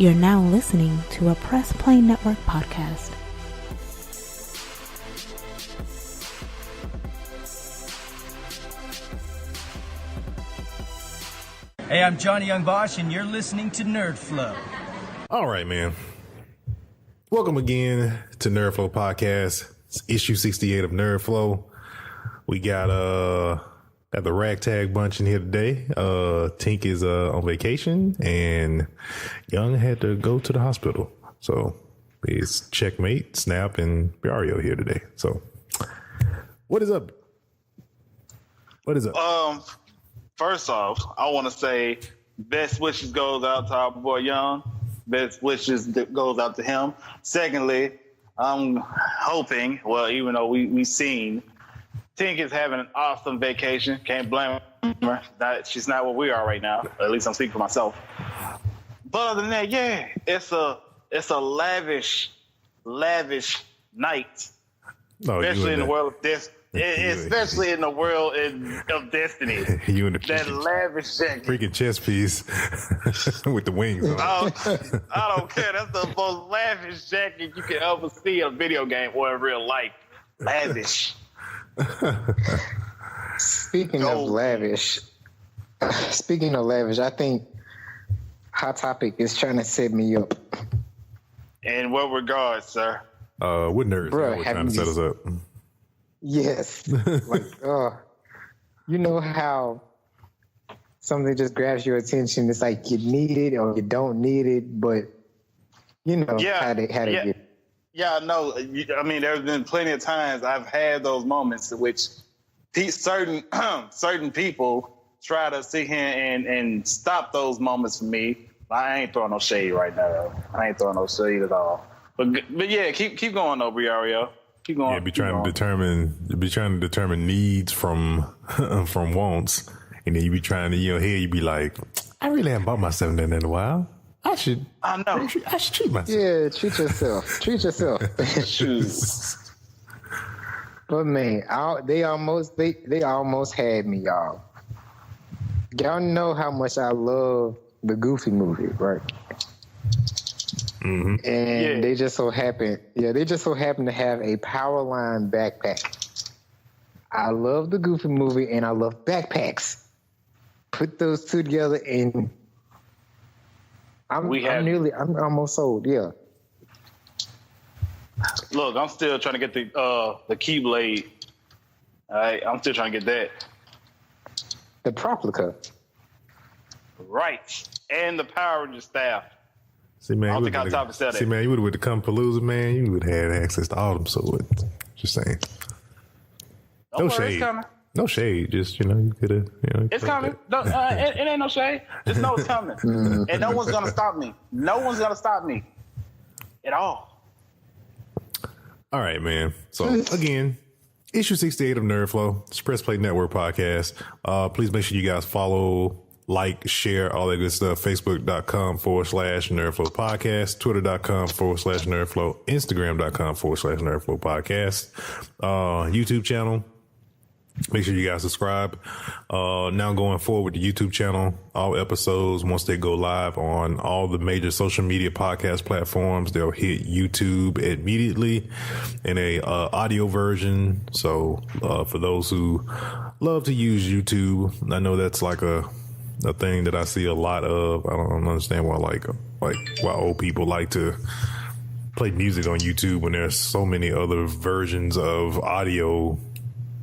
You're now listening to a Press Play Network podcast. Hey, I'm Johnny Young Bosch, and you're listening to Nerd Flow. All right, man. Welcome again to Nerd Flow Podcast. It's issue 68 of Nerd Flow. We got the ragtag bunch in here today. Tink is on vacation, and Young had to go to the hospital. So it's Checkmate, Snap, and Biario here today. So what is up? What is up? First off, I want to say best wishes goes out to our boy Young. Best wishes goes out to him. Secondly, I'm hoping, well, even though we seen Tink is having an awesome vacation. Can't blame her. She's not where we are right now. At least I'm speaking for myself. But other than that, yeah, it's a lavish night. Especially in the world of this. Especially in the world of Destiny. You and that lavish jacket. Freaking chest piece with the wings on. I don't care. That's the most lavish jacket you can ever see in a video game or in real life. Lavish. Speaking of lavish, I think Hot Topic is trying to set me up. In what regard, sir? What nerds are trying to set us up? Yes. Like, you know how something just grabs your attention. It's like you need it or you don't need it, but you know how they get it. Yeah, no. I mean, there's been plenty of times I've had those moments in which certain people try to sit here and stop those moments for me. I ain't throwing no shade right now. I ain't throwing no shade at all. But yeah, keep going though, Briario. Keep going. Yeah, be trying to determine needs from wants, and then you be trying to you be like, I really haven't bought myself that in a while. I know. I should treat myself. Yeah, treat yourself. But man, they almost had me, y'all. Y'all know how much I love the Goofy movie, right? Mm-hmm. And they just so happen to have a Powerline backpack. I love the Goofy movie and I love backpacks. Put those two together and I'm almost sold. Yeah. Look, I'm still trying to get the Keyblade. All right, I'm still trying to get that. The Proplica. Right, and the Power Ranger staff. See, man, I don't think I'll top to sell that. See, man, you would have with the Compalooza, man. You would have had access to all them swords. Just saying. Don't worry, it's coming. No shade, just you could have. It's coming. No, it ain't no shade. Just know it's coming, and no one's gonna stop me. No one's gonna stop me at all. All right, man. So again, issue 68 of Nerd Flow, Press Play Network podcast. Please make sure you guys follow, like, share, all that good stuff. Facebook.com/Nerdflow podcast, Twitter.com/Nerdflow, Instagram.com/Nerdflow podcast, YouTube channel. Make sure you guys subscribe. Now going forward with the YouTube channel, all episodes, once they go live on all the major social media podcast platforms, they'll hit YouTube immediately in a audio version. So for those who love to use YouTube, I know that's like a thing that I see a lot of. I don't understand why why old people like to play music on YouTube when there's so many other versions of audio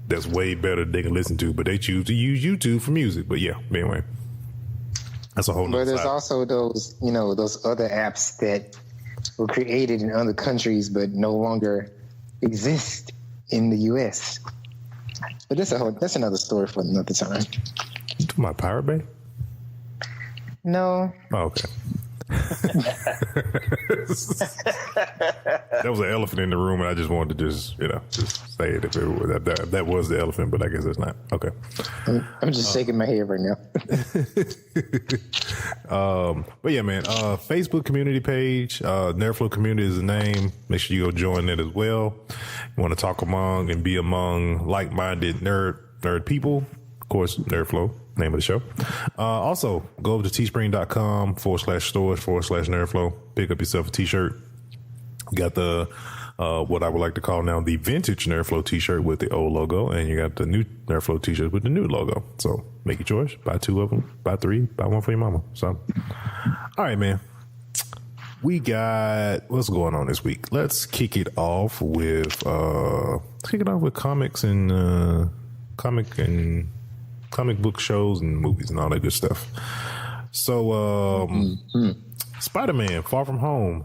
that's way better they can listen to, but they choose to use YouTube for music. But yeah, anyway, that's a whole nother But there's side. also those other apps that were created in other countries but no longer exist in the US. But that's another story for another time. You talking about Pirate Bay? No. Oh, okay. That was an elephant in the room, and I just wanted to just say it if that was the elephant, but I guess it's not. Okay. I'm just shaking my head right now. But yeah, man, Facebook community page, Nerdflow Community is the name. Make sure you go join that as well. You want to talk among and be among like-minded nerd people, of course, Nerdflow. Name of the show. Also, go over to teespring.com/stores/nerdflow. Pick up yourself a t-shirt. Got the what I would like to call now the vintage Nerdflow t-shirt with the old logo, and you got the new Nerdflow t-shirt with the new logo. So make your choice. Buy 2 of them. Buy 3. Buy 1 for your mama. So, all right, man. We got what's going on this week. Let's kick it off with comics and comic book shows and movies and all that good stuff. So, Spider-Man: Far From Home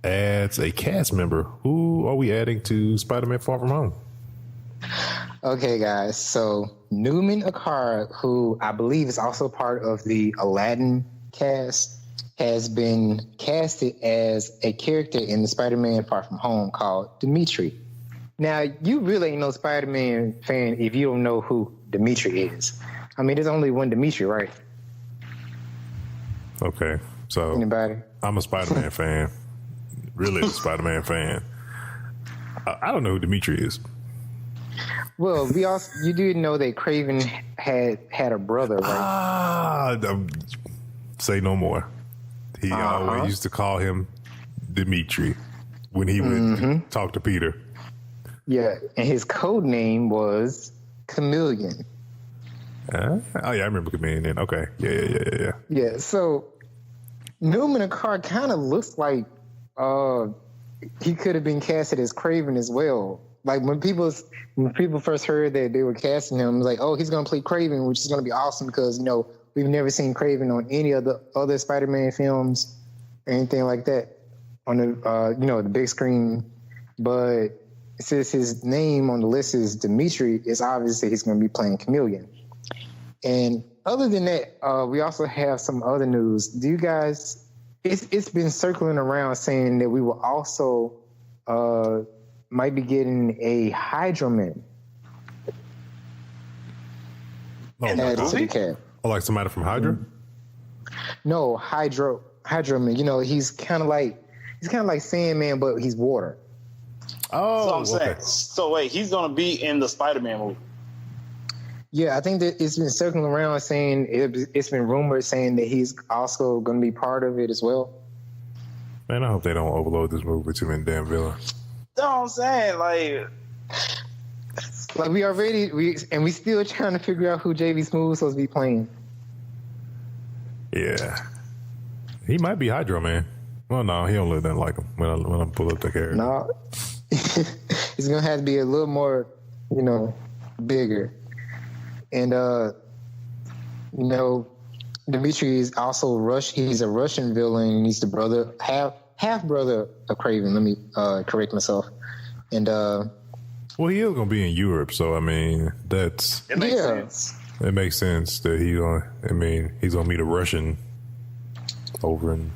adds a cast member. Who are we adding to Spider-Man: Far From Home? Okay, guys. So Newman Akar, who I believe is also part of the Aladdin cast, has been casted as a character in the Spider-Man: Far From Home called Dimitri. Now, you really ain't no Spider-Man fan if you don't know who Dimitri is. I mean, there's only one Dimitri, right? Okay, so Anybody? I'm a Spider-Man fan. Really a Spider-Man fan. I don't know who Dimitri is. Well, you did know that Craven had a brother, right? Say no more. He always used to call him Dimitri when he would talk to Peter. Yeah, and his code name was Chameleon. Oh yeah, I remember Chameleon. Okay, yeah. Yeah, so Newman Akar kind of looks like he could have been casted as Craven as well. Like when people first heard that they were casting him, like, oh, he's gonna play Craven, which is gonna be awesome because we've never seen Craven on any of the other Spider-Man films or anything like that on the the big screen. But since his name on the list is Dimitri, it's obvious that he's going to be playing Chameleon. And other than that, we also have some other news. Do you guys? It's been circling around saying that we will also might be getting a Hydra Man. Added to the cast. Oh, like somebody from Hydra? No, Hydra Man. He's kind of like Sandman, but he's water. Oh, so I'm saying. So wait, he's gonna be in the Spider-Man movie. Yeah, I think that it's been circling around saying it's been rumored saying that he's also going to be part of it as well. Man, I hope they don't overload this movie with too many damn villains. That's what I'm saying. Like we still trying to figure out who JV Smooth's supposed to be playing. Yeah, he might be Hydro Man. Well, no, he don't look that like him when I pull up the character. No, he's gonna have to be a little more, bigger. And Dimitri is also He's a Russian villain. He's the brother, half brother of Craven. Let me correct myself. And well, he is gonna be in Europe, so I mean it makes sense. It makes sense that he's gonna meet a Russian over in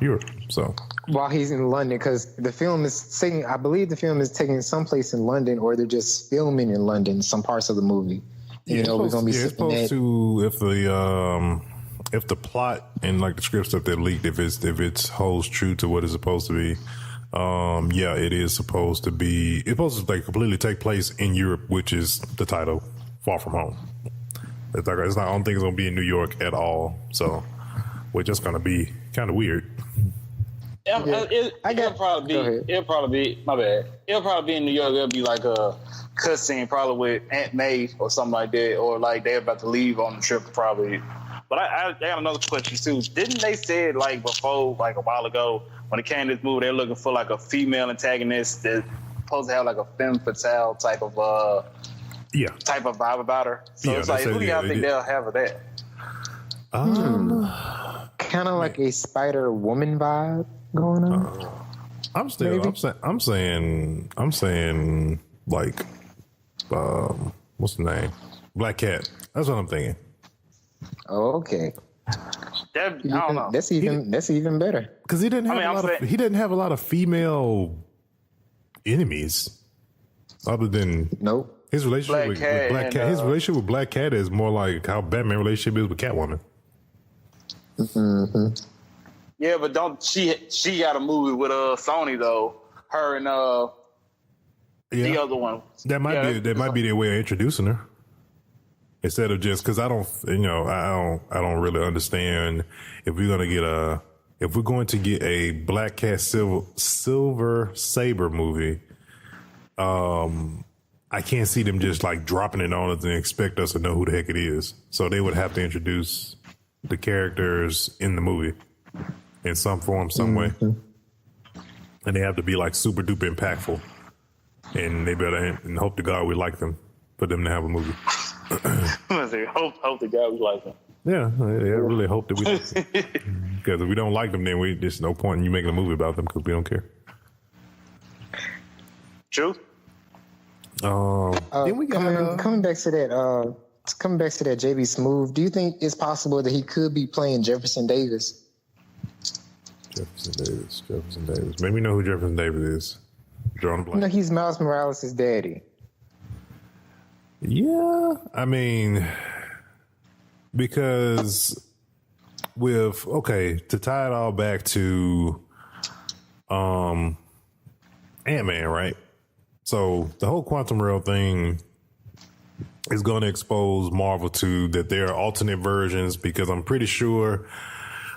Europe. So while he's in London, because the film is taking, I believe the film is taking someplace in London, or they're just filming in London some parts of the movie. We're gonna be supposed to if the plot and like the script stuff that leaked, if it holds true to what it's supposed to be, it is supposed to be. It's supposed to completely take place in Europe, which is the title, Far From Home. I don't think it's gonna be in New York at all. So we're just gonna be kind of weird. It'll probably be my bad. It'll probably be in New York. It'll be like a cutscene, probably with Aunt May or something like that, or like they're about to leave on the trip, probably. But I got another question too. Didn't they say before, a while ago, when it came to this movie, they're looking for a female antagonist that's supposed to have a femme fatale type of vibe about her. So it's who do y'all think they'll have of that? Kind of like a Spider Woman vibe going on. I'm saying what's the name? Black Cat. That's what I'm thinking. Oh, okay. I don't know. That's even better. Because he didn't have a lot of female enemies, other than his relationship with Black Cat. His relationship with Black Cat is more like how Batman's relationship is with Catwoman. Mm-hmm. Yeah, but she got a movie with Sony though. Her and the other one. That might be their way of introducing her. instead of just, cause I don't really understand if we're going to get a Black Cat Silver Saber movie. I can't see them just like dropping it on us and expect us to know who the heck it is. So they would have to introduce the characters in the movie in some form, some way. And they have to be like super duper impactful. And they better and hope to God we like them for them to have a movie. hope to God we like them. Yeah, I really hope that we like them. Because if we don't like them, then there's no point in you making a movie about them because we don't care. True. Then we got coming back to that JB Smoove. Do you think it's possible that he could be playing Jefferson Davis? Jefferson Davis. Maybe we know who Jefferson Davis is. Drawing a blank. No, he's Miles Morales' daddy. Yeah, I mean, because to tie it all back to Ant-Man, right? So the whole quantum realm thing is going to expose Marvel to that there are alternate versions, because I'm pretty sure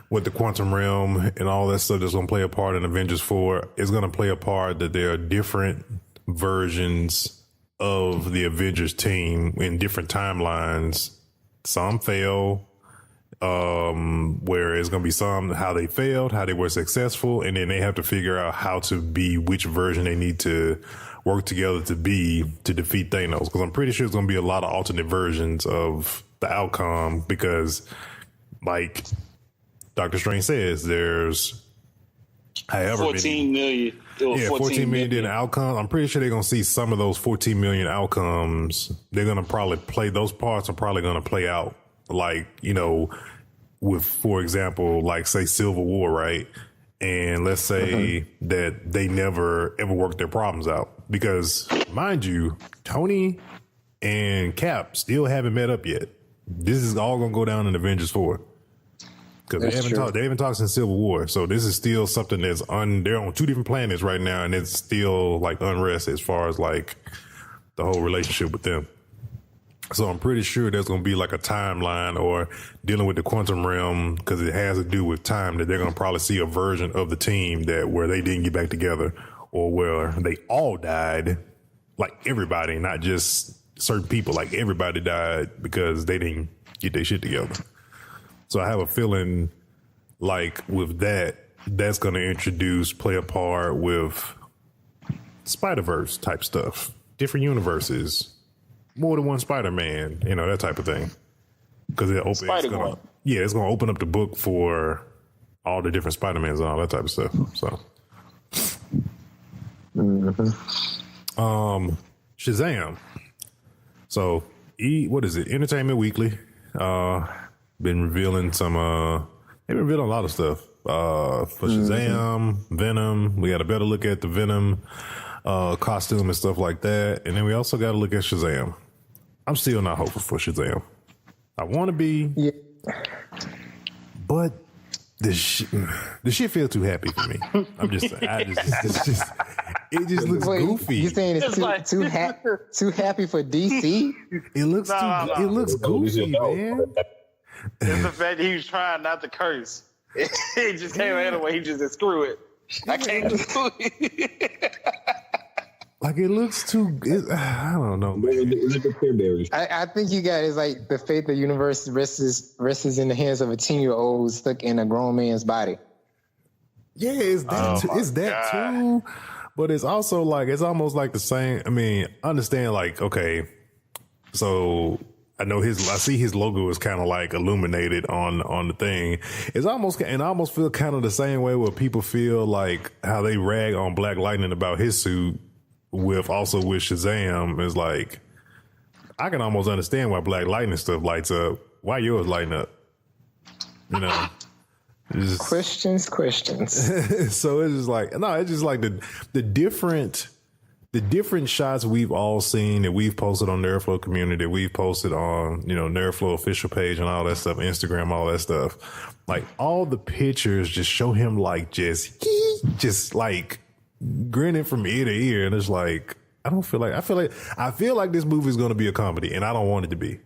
with the quantum realm and all that stuff that's going to play a part in Avengers 4 is going to play a part that there are different versions of the Avengers team in different timelines. Some fail, where it's going to be some how they failed, how they were successful, and then they have to figure out how to be which version they need to work together to defeat Thanos. Because I'm pretty sure it's going to be a lot of alternate versions of the outcome, because like Doctor Strange says, there's 14 million. 14 million outcomes. I'm pretty sure they're going to see some of those 14 million outcomes. They're going to probably play, those parts are probably going to play out like, with, for example, like say Civil War, right? And let's say that they never ever worked their problems out, because mind you, Tony and Cap still haven't met up yet. This is all going to go down in Avengers 4. Because they haven't talked since Civil War. So this is still something that's they're on two different planets right now, and it's still like unrest as far as like the whole relationship with them. So I'm pretty sure there's going to be like a timeline or dealing with the quantum realm, because it has to do with time, that they're going to probably see a version of the team where they didn't get back together, or where they all died, like everybody, not just certain people, like everybody died because they didn't get their shit together. So I have a feeling like with that's going to play a part with Spider-Verse type stuff, different universes, more than one Spider-Man, that type of thing. Because it's going to open up the book for all the different Spider-Mans and all that type of stuff. So, Shazam. So, what is it? Entertainment Weekly. Been revealing they've been revealing a lot of stuff for Shazam, Venom. We got a better look at the Venom costume and stuff like that, and then we also got to look at Shazam. I'm still not hopeful for Shazam. I want to be, but the shit feels too happy for me. It just looks goofy. You saying it's too happy for DC? It looks it looks goofy, man. It's the fact that he was trying not to curse. It just came out of the way he just said, screw it. I can't do it. Like it looks too. I don't know. I think you got is like the fate of the universe rests in the hands of a 10-year-old stuck in a grown man's body. Yeah, it's that too. But it's also like it's almost like the same. I mean, understand like okay, so. I know I see his logo is kind of like illuminated on the thing. It's almost, and I almost feel kind of the same way where people feel like how they rag on Black Lightning about his suit with Shazam is like, I can almost understand why Black Lightning stuff lights up. Why yours lighting up? Questions. So it's just like, no, it's just like the different shots we've all seen that we've posted on Nerdflow community, that we've posted on, Nerdflow official page and all that stuff, Instagram, all that stuff. Like all the pictures just show him like just like grinning from ear to ear. And it's like, I feel like this movie is going to be a comedy, and I don't want it to be.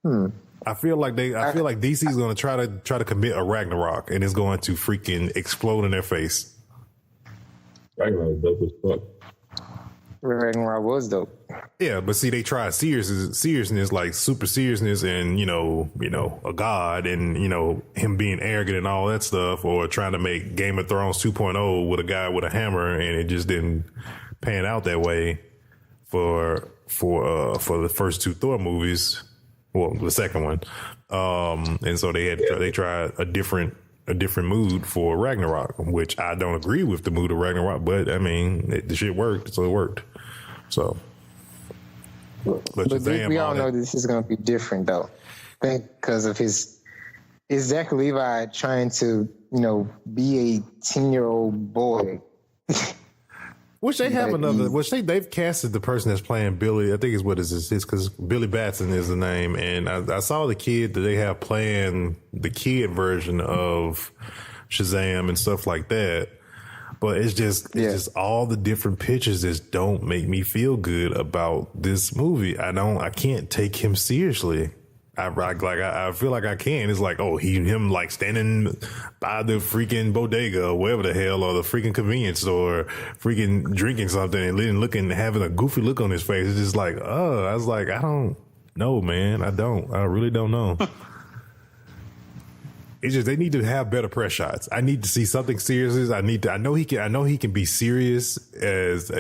I feel like DC is going to try to commit a Ragnarok, and it's going to freaking explode in their face. Ragnarok dope as fuck. Ragnarok was dope. Yeah, but see, they tried seriousness, like super seriousness, and you know, a god, and him being arrogant and all that stuff, or trying to make Game of Thrones 2.0 with a guy with a hammer, and it just didn't pan out that way for the first two Thor movies. Well, the second one, and so they tried a different mood for Ragnarok, which I don't agree with the mood of Ragnarok, but I mean, the shit worked, so it worked. So, but we all know this is going to be different, though, because of is Zach Levi trying to, be a 10-year-old boy. Which they have they've casted the person that's playing Billy. I think is what is this because Billy Batson is the name, and I saw the kid that they have playing the kid version of Shazam and stuff like that. But it's just all the different pictures just don't make me feel good about this movie. I can't take him seriously. I feel like I can. It's like, him like standing by the freaking bodega or whatever the hell, or the freaking convenience store, freaking drinking something and looking, having a goofy look on his face. It's just like, I was like, I don't know, man. I really don't know. It's just, they need to have better press shots. I need to see something serious. I know he can be serious as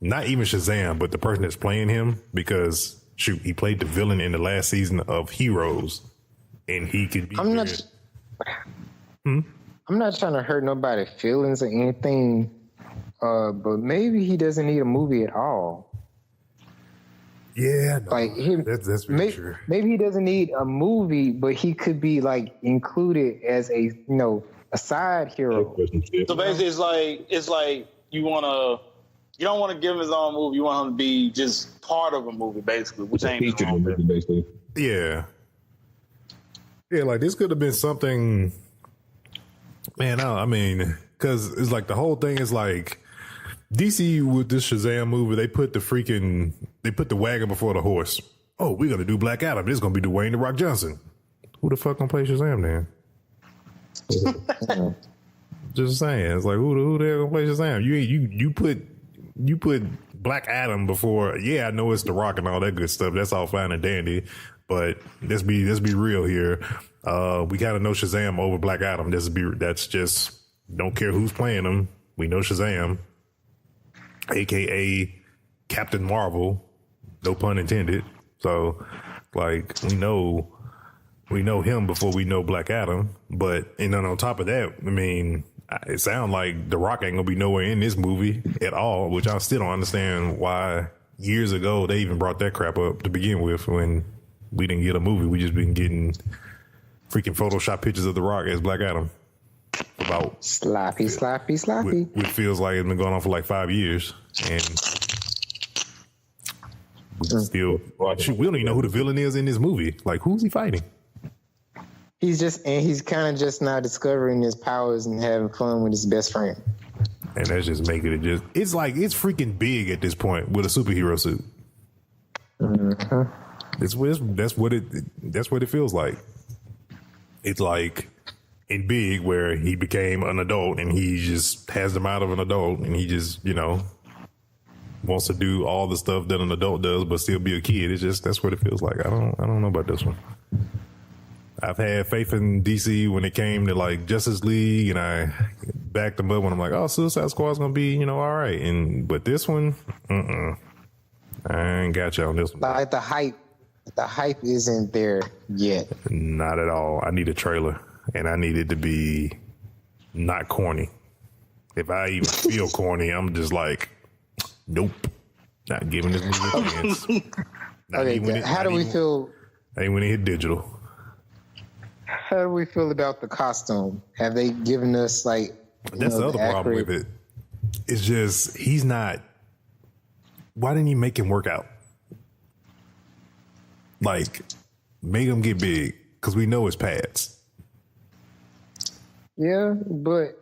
not even Shazam, but the person that's playing him, because shoot, he played the villain in the last season of Heroes, and he could be. I'm not trying to hurt nobody's feelings or anything, but maybe he doesn't need a movie at all. Yeah, no, that's very true. Maybe he doesn't need a movie, but he could be like included as a a side hero. So basically, it's like you don't want to give him his own movie. You want him to be just part of a movie, basically, which ain't his own movie, basically. Yeah. Yeah, like this could have been something, man, I mean, because it's like the whole thing is like DC with this Shazam movie, they put the wagon before the horse. Oh, we're going to do Black Adam. This is going to be Dwayne "The Rock" Johnson. Who the fuck going to play Shazam then? Just saying. It's like, who the hell going to play Shazam? You put Black Adam before. Yeah, I know it's The Rock and all that good stuff. That's all fine and dandy, but let's be real here. We kind of know Shazam over Black Adam. That's just, don't care who's playing him. We know Shazam, aka Captain Marvel. No pun intended. So, like, we know him before we know Black Adam. But and then on top of that, I mean, it sounds like The Rock ain't gonna be nowhere in this movie at all, which I still don't understand why years ago they even brought that crap up to begin with when we didn't get a movie. We just been getting freaking Photoshop pictures of The Rock as Black Adam. About sloppy. Which feels like it's been going on for like 5 years, and we still we don't even know who the villain is in this movie. Like, who's he fighting? He's kind of just now discovering his powers and having fun with his best friend. And that's just making it it's like, it's freaking big at this point with a superhero suit. Mm-hmm. That's what it feels like. It's like in Big, where he became an adult and he just has the mind of an adult, and he just, wants to do all the stuff that an adult does, but still be a kid. It's just, that's what it feels like. I don't know about this one. I've had faith in DC when it came to like Justice League, and I backed them up when I'm like, Suicide Squad's gonna be, all right. But this one, I ain't got you on this one. Like the hype isn't there yet. Not at all. I need a trailer, and I need it to be not corny. If I even feel corny, I'm just like, nope, not giving this movie a chance. Okay, how do we feel? Ain't when it hit digital. How do we feel about the costume? Have they given us like? That's the other problem with it. It's just, he's not. Why didn't he make him work out? Like, make him get big, because we know his pads. Yeah, but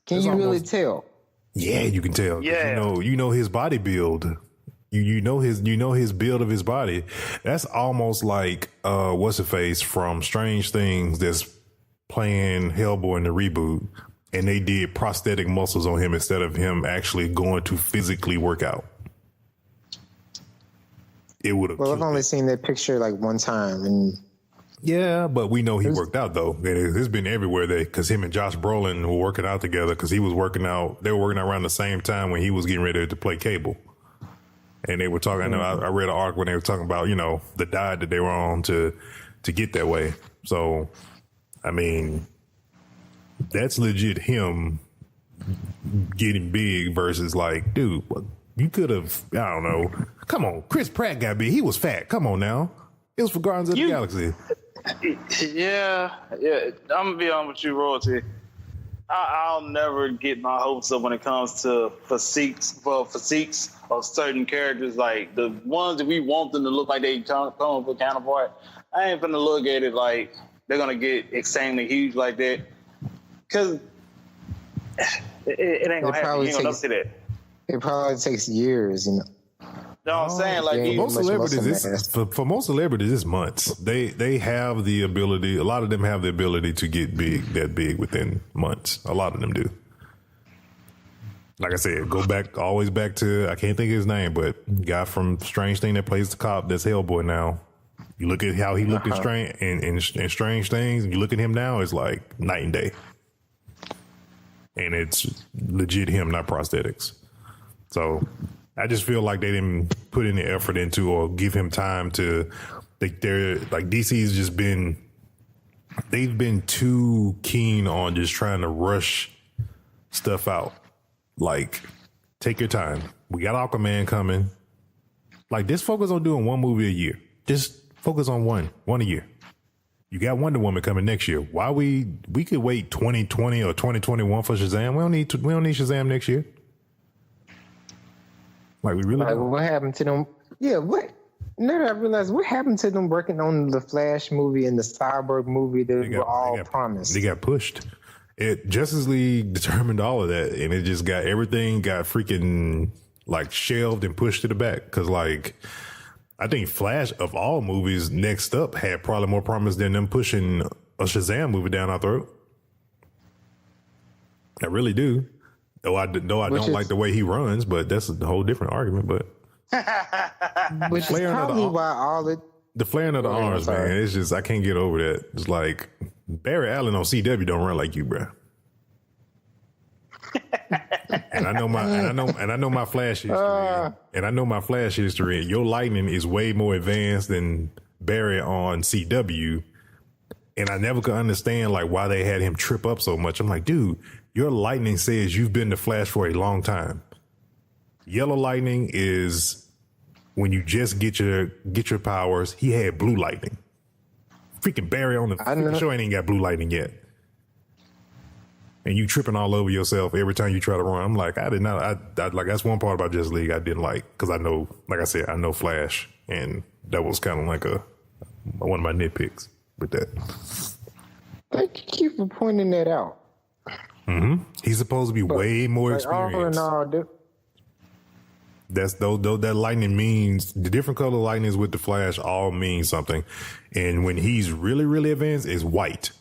can you really tell? Yeah, you can tell. Yeah, you know his body build. You know his build of his body. That's almost like what's the face from Strange Things that's playing Hellboy in the reboot, and they did prosthetic muscles on him instead of him actually going to physically work out. It would have. Well, I've only seen that picture like one time, and yeah, but we know he worked out though. It's been everywhere because him and Josh Brolin were working out together because he was working out. They were working out around the same time when he was getting ready to play Cable. And they were talking. I know I read an article when they were talking about the diet that they were on to get that way. So, I mean, that's legit him getting big versus like, dude, you could have. I don't know. Come on, Chris Pratt got big. He was fat. Come on now. It was for Guardians of the Galaxy. Yeah. I'm gonna be honest with you, Royalty. I'll never get my hopes up when it comes to physiques of certain characters, like the ones that we want them to look like they come up with counterpart. I ain't gonna look at it like they're gonna get extremely huge like that, because it ain't gonna happen. You ain't gonna see that. It probably takes years, You know what I'm saying? Like yeah, most celebrities, for most celebrities, it's months. They have the ability. A lot of them have the ability to get that big within months. A lot of them do. Like I said, always back to, I can't think of his name, but guy from Strange Thing that plays the cop that's Hellboy now. You look at how he looked in Strange Things, and you look at him now, it's like night and day. And it's legit him, not prosthetics. So I just feel like they didn't put any effort into or give him time to, DC's just they've been too keen on just trying to rush stuff out. Like, take your time. We got Aquaman coming. Like, just focus on doing one movie a year. Just focus on one a year. You got Wonder Woman coming next year. Why we could wait 2020 or 2021 for Shazam? We don't need Shazam next year. Like, we really don't. What happened to them? Yeah, what? Now that I realized, what happened to them working on the Flash movie and the Cyborg movie that were all promised? They got pushed. Justice League determined all of that, and it just everything got freaking like shelved and pushed to the back. Because like, I think Flash of all movies next up had probably more promise than them pushing a Shazam movie down our throat. I really do. Though I don't like the way he runs, but that's a whole different argument. But which is probably why the flaring of the arms, man. It's just I can't get over that. It's like Barry Allen on CW don't run like you, bro. And I know my Flash history. And I know my Flash history. Your lightning is way more advanced than Barry on CW. And I never could understand like why they had him trip up so much. I'm like, dude, your lightning says you've been the Flash for a long time. Yellow lightning is when you just get your powers. He had blue lightning. Freaking Barry on the show ain't got blue lightning yet. And you tripping all over yourself every time you try to run. I'm like, I did not. I like that's one part about Justice League I didn't like because I know, like I said, I know Flash, and that was kind of like one of my nitpicks with that. Thank you for pointing that out. Mm-hmm. He's supposed to be way more experienced. That's though that lightning means the different color lightnings with the Flash all mean something, and when he's really really advanced, is white.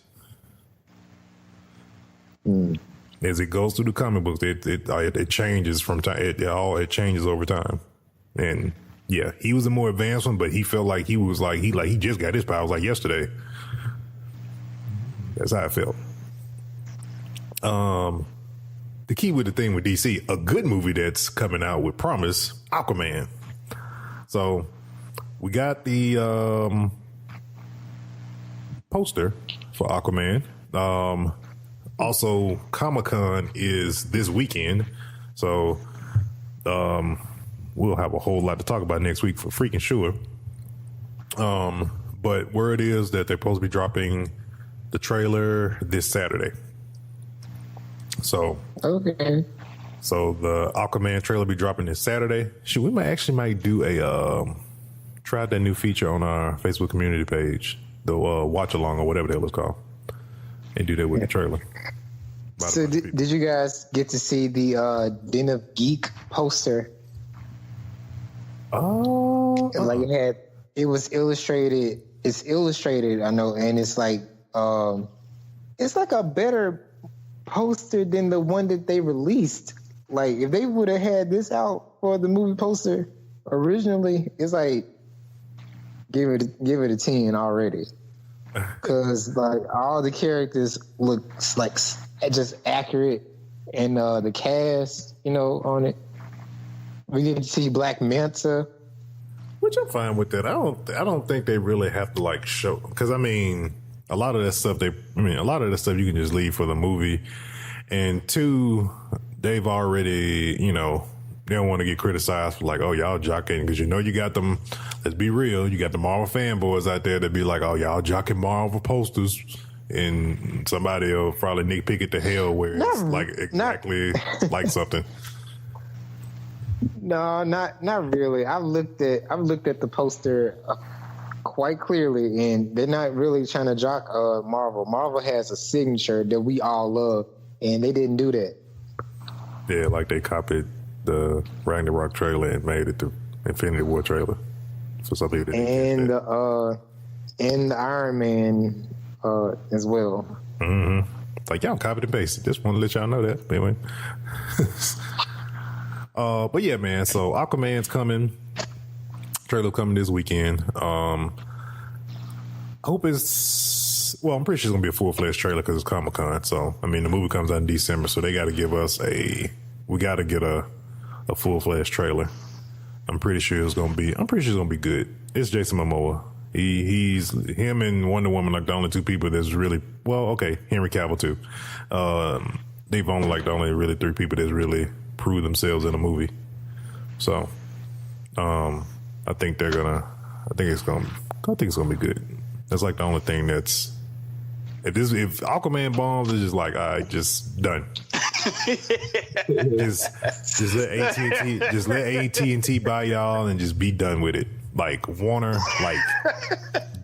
As it goes through the comic books, it changes from time. It changes over time, and yeah, he was a more advanced one, but he felt like he just got his powers like yesterday. That's how I felt. The key with the thing with DC, a good movie that's coming out with promise, Aquaman. So we got the poster for Aquaman. Also, Comic-Con is this weekend, so we'll have a whole lot to talk about next week for freaking sure. But word is that they're supposed to be dropping the trailer this Saturday. So okay. So the Aquaman trailer will be dropping this Saturday. Shoot, we might do a try out that new feature on our Facebook community page, the watch along or whatever the hell it's called, and do that with the trailer. So did you guys get to see the Den of Geek poster? Oh, Like it was illustrated. It's illustrated, I know, and it's like a better poster than the one that they released. Like if they would have had this out for the movie poster originally, it's like give it a 10 already. Because like all the characters look like just accurate, and the cast, on it. We get to see Black Manta. which I'm fine with that. I don't think they really have to like show, because I mean a lot of that stuff you can just leave for the movie, and two, they've already they don't want to get criticized for like, oh, y'all jocking, because you got them. Let's be real, you got the Marvel fanboys out there that be like, oh, y'all jocking Marvel posters, and somebody will probably nitpick it to hell where it's like exactly like something. No, not really. I've looked at the poster quite clearly, and they're not really trying to jock Marvel. Marvel has a signature that we all love, and they didn't do that. Yeah, like they copied the Ragnarok trailer and made it the Infinity War trailer. For some people, and the Iron Man as well. Mm-hmm. Like y'all copied and pasted. Just want to let y'all know that. Anyway. But yeah, man. So Aquaman's coming. Trailer coming this weekend. I hope it's. Well, I'm pretty sure it's gonna be a full-fledged trailer because it's Comic-Con. So I mean, the movie comes out in December, so they got to give us we got to get a full-fledged trailer. I'm pretty sure it's gonna be good. It's Jason Momoa. He's him and Wonder Woman, like the only two people that's really, well, okay, Henry Cavill too. They've only like the only really three people that's really proved themselves in a movie. So, I think it's gonna be good. That's like the only thing that's, if Aquaman bombs, it's just like, all right, just done. just let AT&T buy y'all and just be done with it. Like Warner, like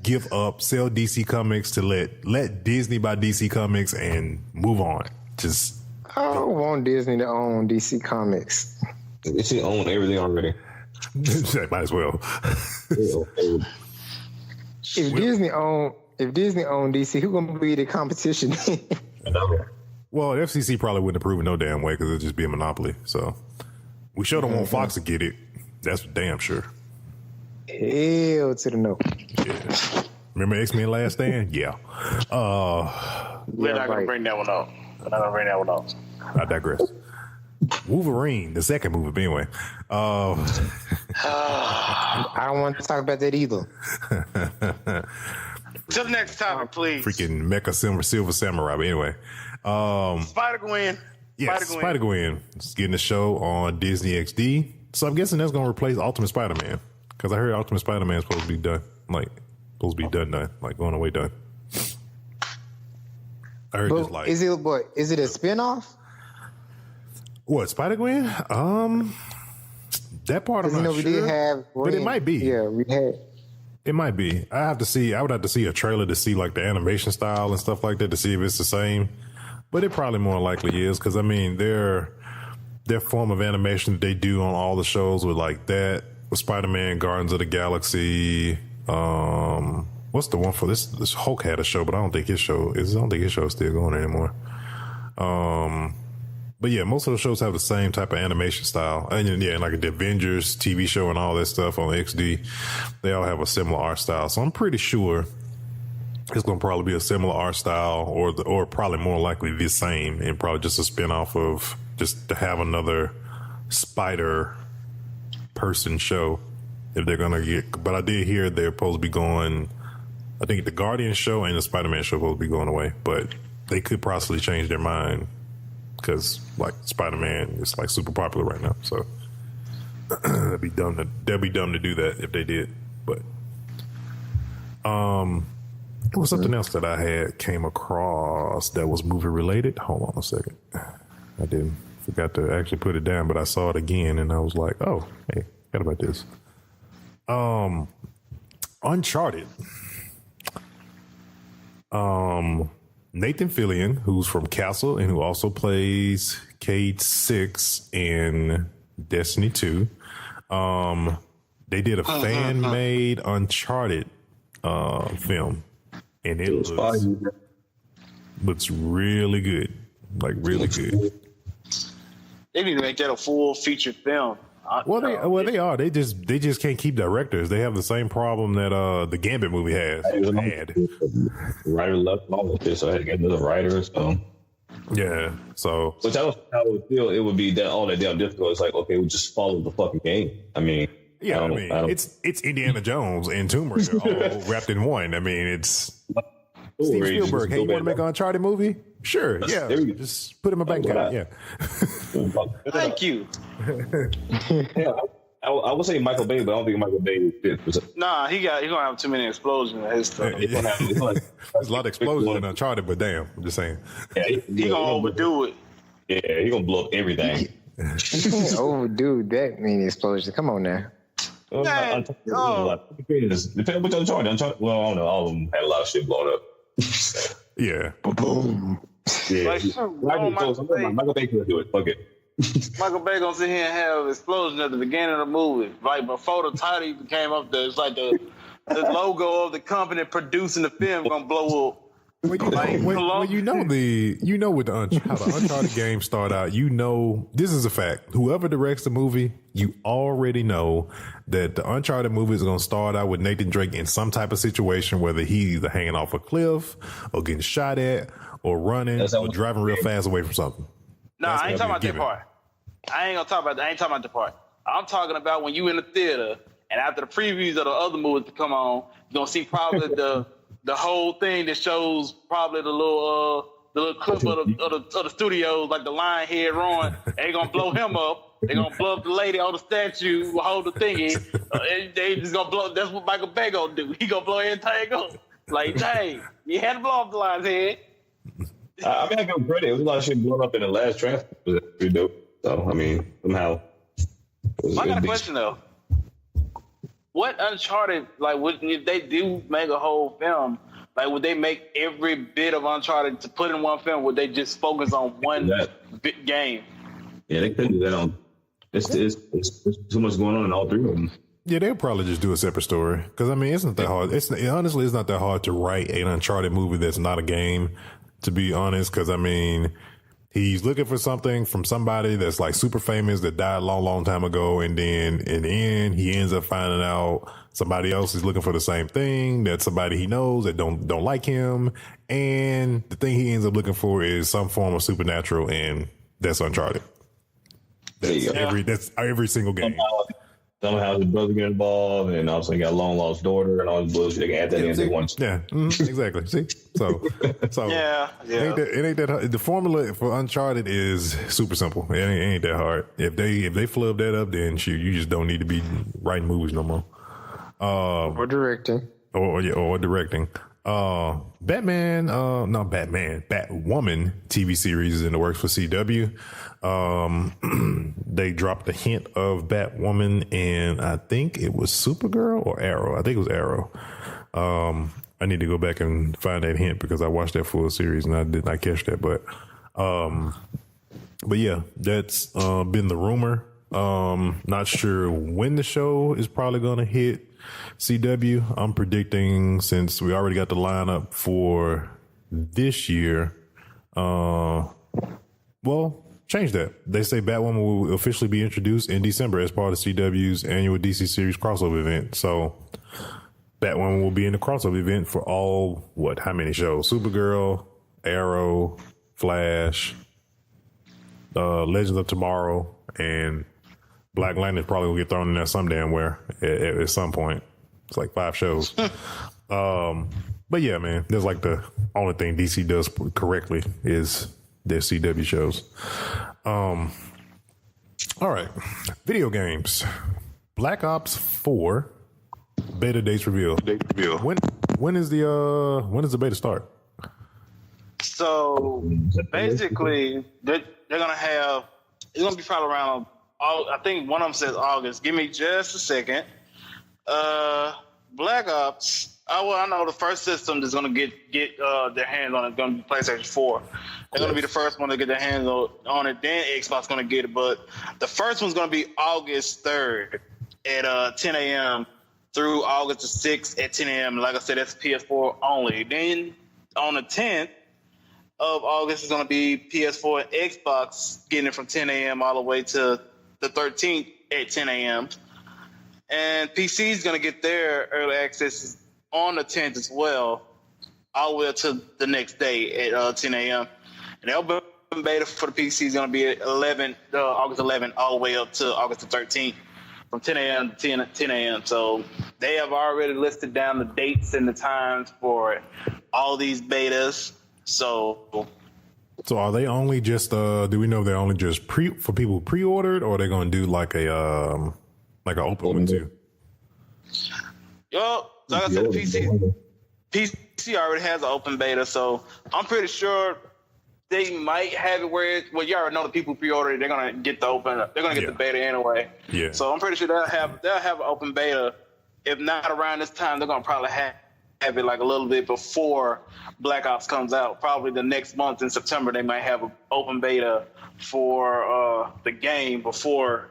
give up, sell DC Comics to let Disney buy DC Comics and move on. Just I don't want Disney to own DC Comics. They should own everything already. might as well. If Disney own DC, who gonna be the competition? Well, the FCC probably wouldn't approve it no damn way because it'd just be a monopoly. So we sure don't want Fox to get it. That's damn sure. Hell to the no. Yeah. Remember X-Men Last Stand? Yeah. We're not gonna bring that one up. I digress. Wolverine, the second movie, but anyway. I don't want to talk about that either. To the next topic, please. Freaking Mecha Silver Samurai, but anyway. Spider-Gwen. Yes, Spider-Gwen is getting a show on Disney XD. So I'm guessing that's going to replace Ultimate Spider-Man. Because I heard Ultimate Spider-Man is supposed to be done. Like, done. Like, going away done. I heard this like. Is it a spinoff? What, Spider-Gwen? That part I'm not sure. We did have, but it might be. Yeah, we had. It might be. I would have to see a trailer to see like the animation style and stuff like that to see if it's the same. But it probably more likely is, because I mean their form of animation that they do on all the shows with like that, with Spider-Man, Guardians of the Galaxy. What's the one for this Hulk had a show, but I don't think his show is still going anymore. But yeah, most of the shows have the same type of animation style. And yeah, like the Avengers TV show and all that stuff on XD, they all have a similar art style. So I'm pretty sure it's going to probably be a similar art style, or probably more likely the same, and probably just a spinoff of just to have another Spider person show if they're going to get. But I did hear they're supposed to be going. I think the Guardian show and the Spider-Man show will be going away, but they could possibly change their mind because like Spider-Man is like super popular right now. So they'd be dumb to do that if they did. But it was something else that I came across that was movie related. Hold on a second. I forgot to actually put it down, but I saw it again and I was like, oh, hey, forgot about this. Uncharted. Nathan Fillion, who's from Castle and who also plays Cade 6 in Destiny 2, They did a fan-made Uncharted film, and it looks really good, like really good. They need to make that a full feature film. They are. They just can't keep directors. They have the same problem that the Gambit movie has. Writer left all of this, so I had to get another writer. So yeah, so which I would feel it would be that all that damn difficult. It's like, okay, we just follow the fucking game. I mean, yeah, I mean, it's Indiana Jones and Tomb Raider all wrapped in one. I mean, it's Steve Spielberg. Hey, you want to make an Uncharted movie? Sure, yeah. Just put him in my bank account. Yeah. Thank you. Yeah, I would say Michael Bay, but I don't think Michael Bay fits. Nah, he's gonna have too many explosions in his stuff. There's a lot of explosions in Uncharted, but damn, I'm just saying. Yeah, he gonna overdo it. Yeah, he gonna blow up everything. You can't overdo that many explosions. Come on now. Depends which Uncharted. Well, I don't know. All of them had a lot of shit blown up. Yeah. Boom. Yeah. Michael Bay could do it. Fuck it. Michael Bay gonna sit here and have explosions at the beginning of the movie. Like before the title even came up there, it's like the logo of the company producing the film gonna blow up. Well, you know with how the Uncharted games start out. You know, this is a fact. Whoever directs the movie, you already know that the Uncharted movie is going to start out with Nathan Drake in some type of situation, whether he's either hanging off a cliff or getting shot at or running or driving real fast away from something. No, I ain't talking about that part. I ain't talking about the part. I'm talking about when you in the theater and after the previews of the other movies to come on, you're gonna see probably the whole thing that shows probably the little clip of the studios, like the lion head Ron. They gonna blow him up. They gonna blow up the lady on the statue who hold the thingy. They just gonna blow. That's what Michael Bay gonna do. He gonna blow everything up. Like, dang, you had to blow up the lion's head. I mean, I give him credit. It was a lot of shit blown up in the last transfer. It was pretty dope. So, I mean, somehow. I got a question though. What Uncharted, like, if they do make a whole film, like, would they make every bit of Uncharted to put in one film? Would they just focus on one bit game? Yeah, they couldn't do that on. It's too much going on in all three of them. Yeah, they'll probably just do a separate story. Because, I mean, it's not that hard. Honestly, it's not that hard to write an Uncharted movie that's not a game, to be honest. Because, I mean, he's looking for something from somebody that's like super famous that died a long, long time ago. And then in the end, he ends up finding out somebody else is looking for the same thing, that somebody he knows that don't like him. And the thing he ends up looking for is some form of supernatural. And that's Uncharted. That's every single game. Somehow his brother get involved, and also he got a long lost daughter and all this bullshit. They can add that in they want. Yeah, exactly. See, so yeah. It ain't that hard. The formula for Uncharted is super simple. It ain't that hard. If they flub that up, then shoot, you just don't need to be writing movies no more. Or directing. Or directing. Batwoman TV series is in the works for CW. They dropped a hint of Batwoman in, I think it was Supergirl or Arrow. I think it was Arrow. I need to go back and find that hint because I watched that full series and I did not catch that. But yeah, that's been the rumor. Not sure when the show is probably going to hit CW. I'm predicting, since we already got the lineup for this year, change that. They say Batwoman will officially be introduced in December as part of CW's annual DC series crossover event. So Batwoman will be in the crossover event for all, how many shows? Supergirl, Arrow, Flash, Legends of Tomorrow, and Black Lantern's probably gonna get thrown in there some damn where at some point. It's like 5 shows. But yeah, man, that's like the only thing DC does correctly is their CW shows. All right, video games. Black Ops 4 beta dates revealed. When is the beta start? So basically, they're gonna have. It's gonna be probably around. I think one of them says August. Give me just a second. Black Ops. I know the first system that's going to get their hands on it is going to be PlayStation 4. They're going to be the first one to get their hands on it. Then Xbox going to get it. But the first one's going to be August 3rd. at 10 a.m. through August the 6th at 10 a.m. Like I said, that's PS4 only. Then on the 10th of August is going to be PS4 and Xbox, getting it from 10 a.m. all the way to the 13th at 10 a.m. And PC is going to get their early access on the 10th as well, all the way to the next day at 10 a.m. And the open beta for the PC is going to be at August 11th, all the way up to August the 13th, from 10 a.m. to 10 a.m. So they have already listed down the dates and the times for all these betas. So are they only just do we know they're only just for people pre-ordered, or are they going to do like an open one too? Yo, like I said, PC already has an open beta, so I'm pretty sure they might have it where you already know the people pre-ordered, they're gonna get the beta anyway. Yeah. So I'm pretty sure they'll have an open beta. If not around this time, they're gonna probably have it like a little bit before Black Ops comes out. Probably the next month in September, they might have an open beta for the game before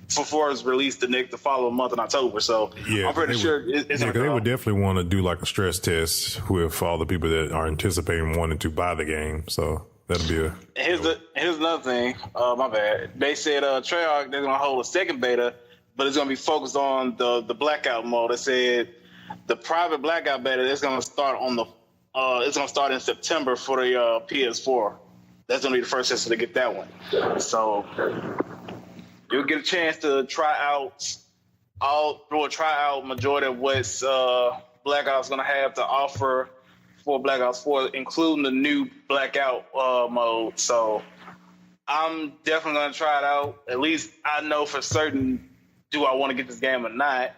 it's released the following month in October. So yeah, I'm pretty sure it's they would definitely want to do like a stress test with all the people that are anticipating wanting to buy the game. So that'll be here's another thing. My bad. They said Treyarch, they're gonna hold a second beta, but it's gonna be focused on the blackout mode. They said the private blackout beta is gonna start in September for the PS4. That's gonna be the first system to get that one. So you'll get a chance to try out majority of what's Black Ops gonna have to offer for Black Ops 4, including the new blackout mode. So I'm definitely gonna try it out. At least I know for certain, do I want to get this game or not?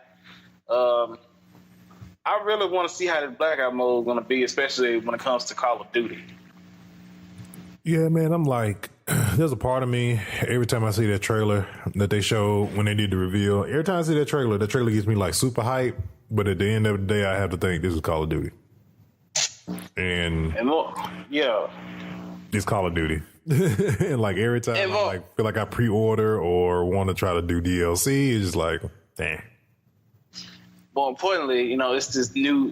I really want to see how the blackout mode is gonna be, especially when it comes to Call of Duty. Yeah, man, I'm like, there's a part of me, every time I see that trailer that they show when they did the reveal, every time I see that trailer gets me like super hype, but at the end of the day, I have to think this is Call of Duty. And more, yeah. It's Call of Duty. And like every time I feel like I pre-order or want to try to do DLC, it's just like, dang. More importantly, it's this new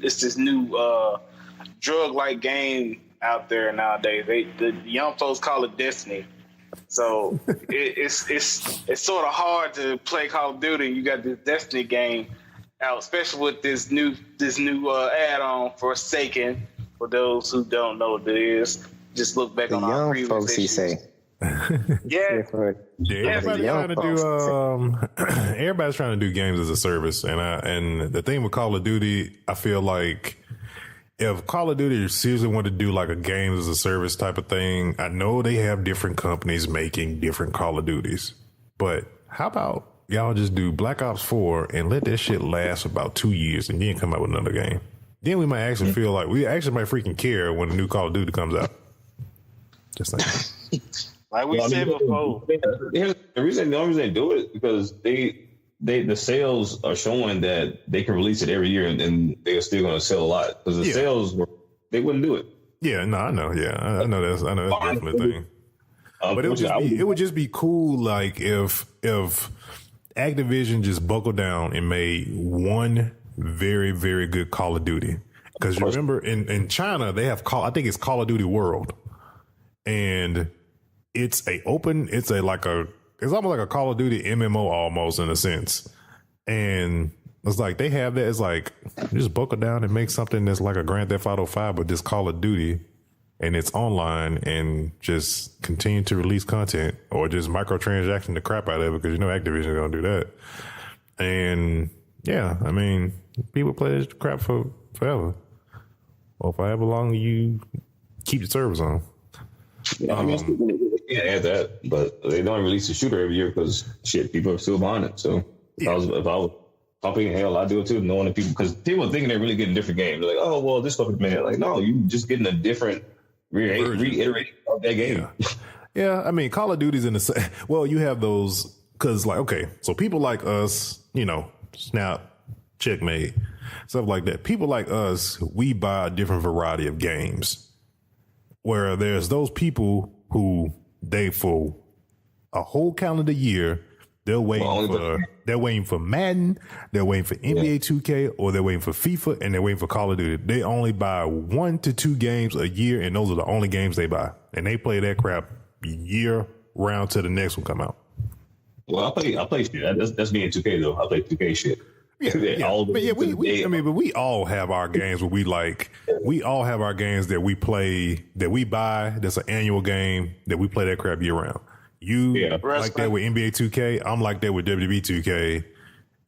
drug-like game out there nowadays. The young folks call it Destiny. So it's sort of hard to play Call of Duty. You got this Destiny game out, especially with this new add-on for Forsaken. For those who don't know what it is, just look back on our previous folks, issues. He say. Yeah, everybody's trying to do games as a service, and the thing with Call of Duty, I feel like if Call of Duty seriously want to do like a games as a service type of thing, I know they have different companies making different Call of Duties, but how about y'all just do Black Ops 4 and let that shit last about 2 years and then come out with another game? Then we might actually feel like we actually might freaking care when the new Call of Duty comes out. Just like we said before. The only reason they do it is because the sales are showing that they can release it every year and they're still going to sell a lot because the sales they wouldn't do it. Yeah, no, I know. Yeah, I know that's definitely a thing. But it would just be cool, like if Activision just buckled down and made one very, very good Call of Duty. Because remember, in China they have I think it's Call of Duty World, and it's almost like a Call of Duty MMO almost in a sense, and it's like they have that. It's like just buckle down and make something that's like a Grand Theft Auto 5, but just Call of Duty. And it's online, and just continue to release content or just microtransaction the crap out of it, because Activision is going to do that. And yeah, I mean, people play this crap for forever, or for however long you keep the servers on. Yeah, I mean, they can't add that, but they don't release a shooter every year because people are still buying it. So if I was pumping, hell, I do it too, knowing that because people are thinking they're really getting different games. They're like, oh well, this fucking man. Like, no, you just getting a different reiteration of that game. Yeah, I mean, Call of Duty's in the well, you have those because, like, okay, so people like us, Snap, Checkmate, stuff like that. People like us, we buy a different variety of games. Where there's those people who they for a whole calendar year, They're waiting for Madden, they're waiting for NBA 2K, or they're waiting for FIFA, and they're waiting for Call of Duty. They only buy 1 to 2 games a year, and those are the only games they buy. And they play that crap year round till the next one come out. Well, I play shit. That's being 2K though. I play 2K shit. But we all have our games where we like. We all have our games that we play, that we buy. That's an annual game that we play that crap year round. You like that with NBA 2K. I'm like that with WWE 2K,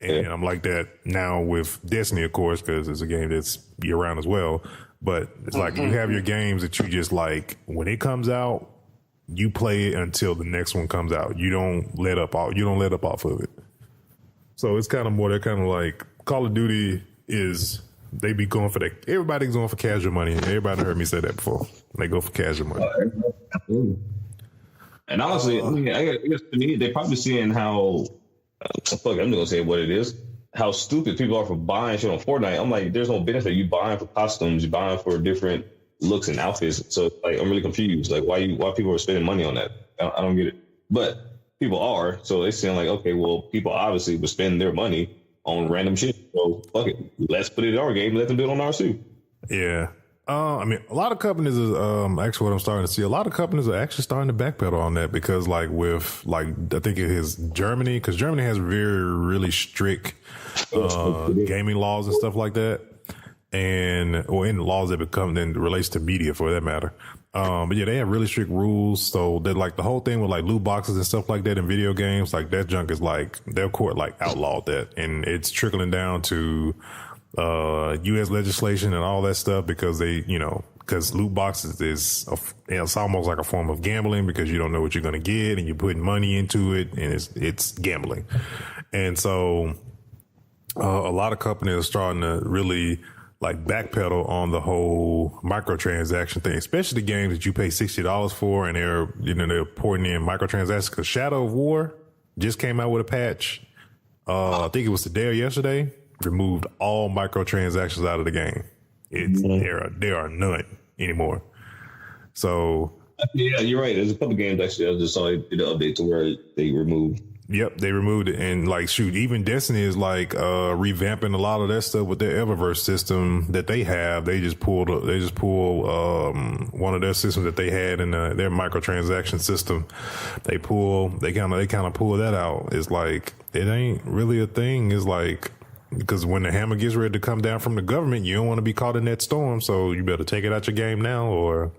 and I'm like that now with Destiny, of course, because it's a game that's year round as well. But it's like you have your games that you just like when it comes out, you play it until the next one comes out. You don't let up off of it. So it's kind of more. They're kind of like Call of Duty is. They be going for that. Everybody's going for casual money. Everybody heard me say that before. They go for casual money. And honestly, I guess to me, they're probably seeing how, I'm just going to say what it is, how stupid people are for buying shit on Fortnite. I'm like, there's no benefit. You buying for costumes, you buying for different looks and outfits. So like, I'm really confused. Like, why people are spending money on that? I don't get it. But people are. So they're saying like, okay, well, people obviously would spend their money on random shit. So fuck it. Let's put it in our game. Let them do it on our suit. Yeah. I mean, a lot of companies is actually what I'm starting to see. A lot of companies are actually starting to backpedal on that because, like, with like I think it is Germany, because Germany has really strict gaming laws and stuff like that, or in laws that become then relates to media for that matter. But yeah, they have really strict rules. So that like the whole thing with like loot boxes and stuff like that in video games, like that junk is like their court like outlawed that, and it's trickling down to U.S. legislation and all that stuff because because loot boxes it's almost like a form of gambling because you don't know what you're going to get and you're putting money into it and it's gambling. And so a lot of companies are starting to really like backpedal on the whole microtransaction thing, especially the games that you pay $60 for and they're pouring in microtransactions because Shadow of War just came out with a patch. I think it was today or yesterday. Removed all microtransactions out of the game. There are none anymore. So yeah, you're right. There's a couple games actually. I just saw it did an update to where they removed. Yep, they removed it, and like shoot, even Destiny is like revamping a lot of that stuff with their Eververse system that they have. They just pulled one of their systems that they had in their microtransaction system. They kind of pull that out. It's like it ain't really a thing. It's like. Because when the hammer gets ready to come down from the government, you don't want to be caught in that storm. So you better take it out your game now or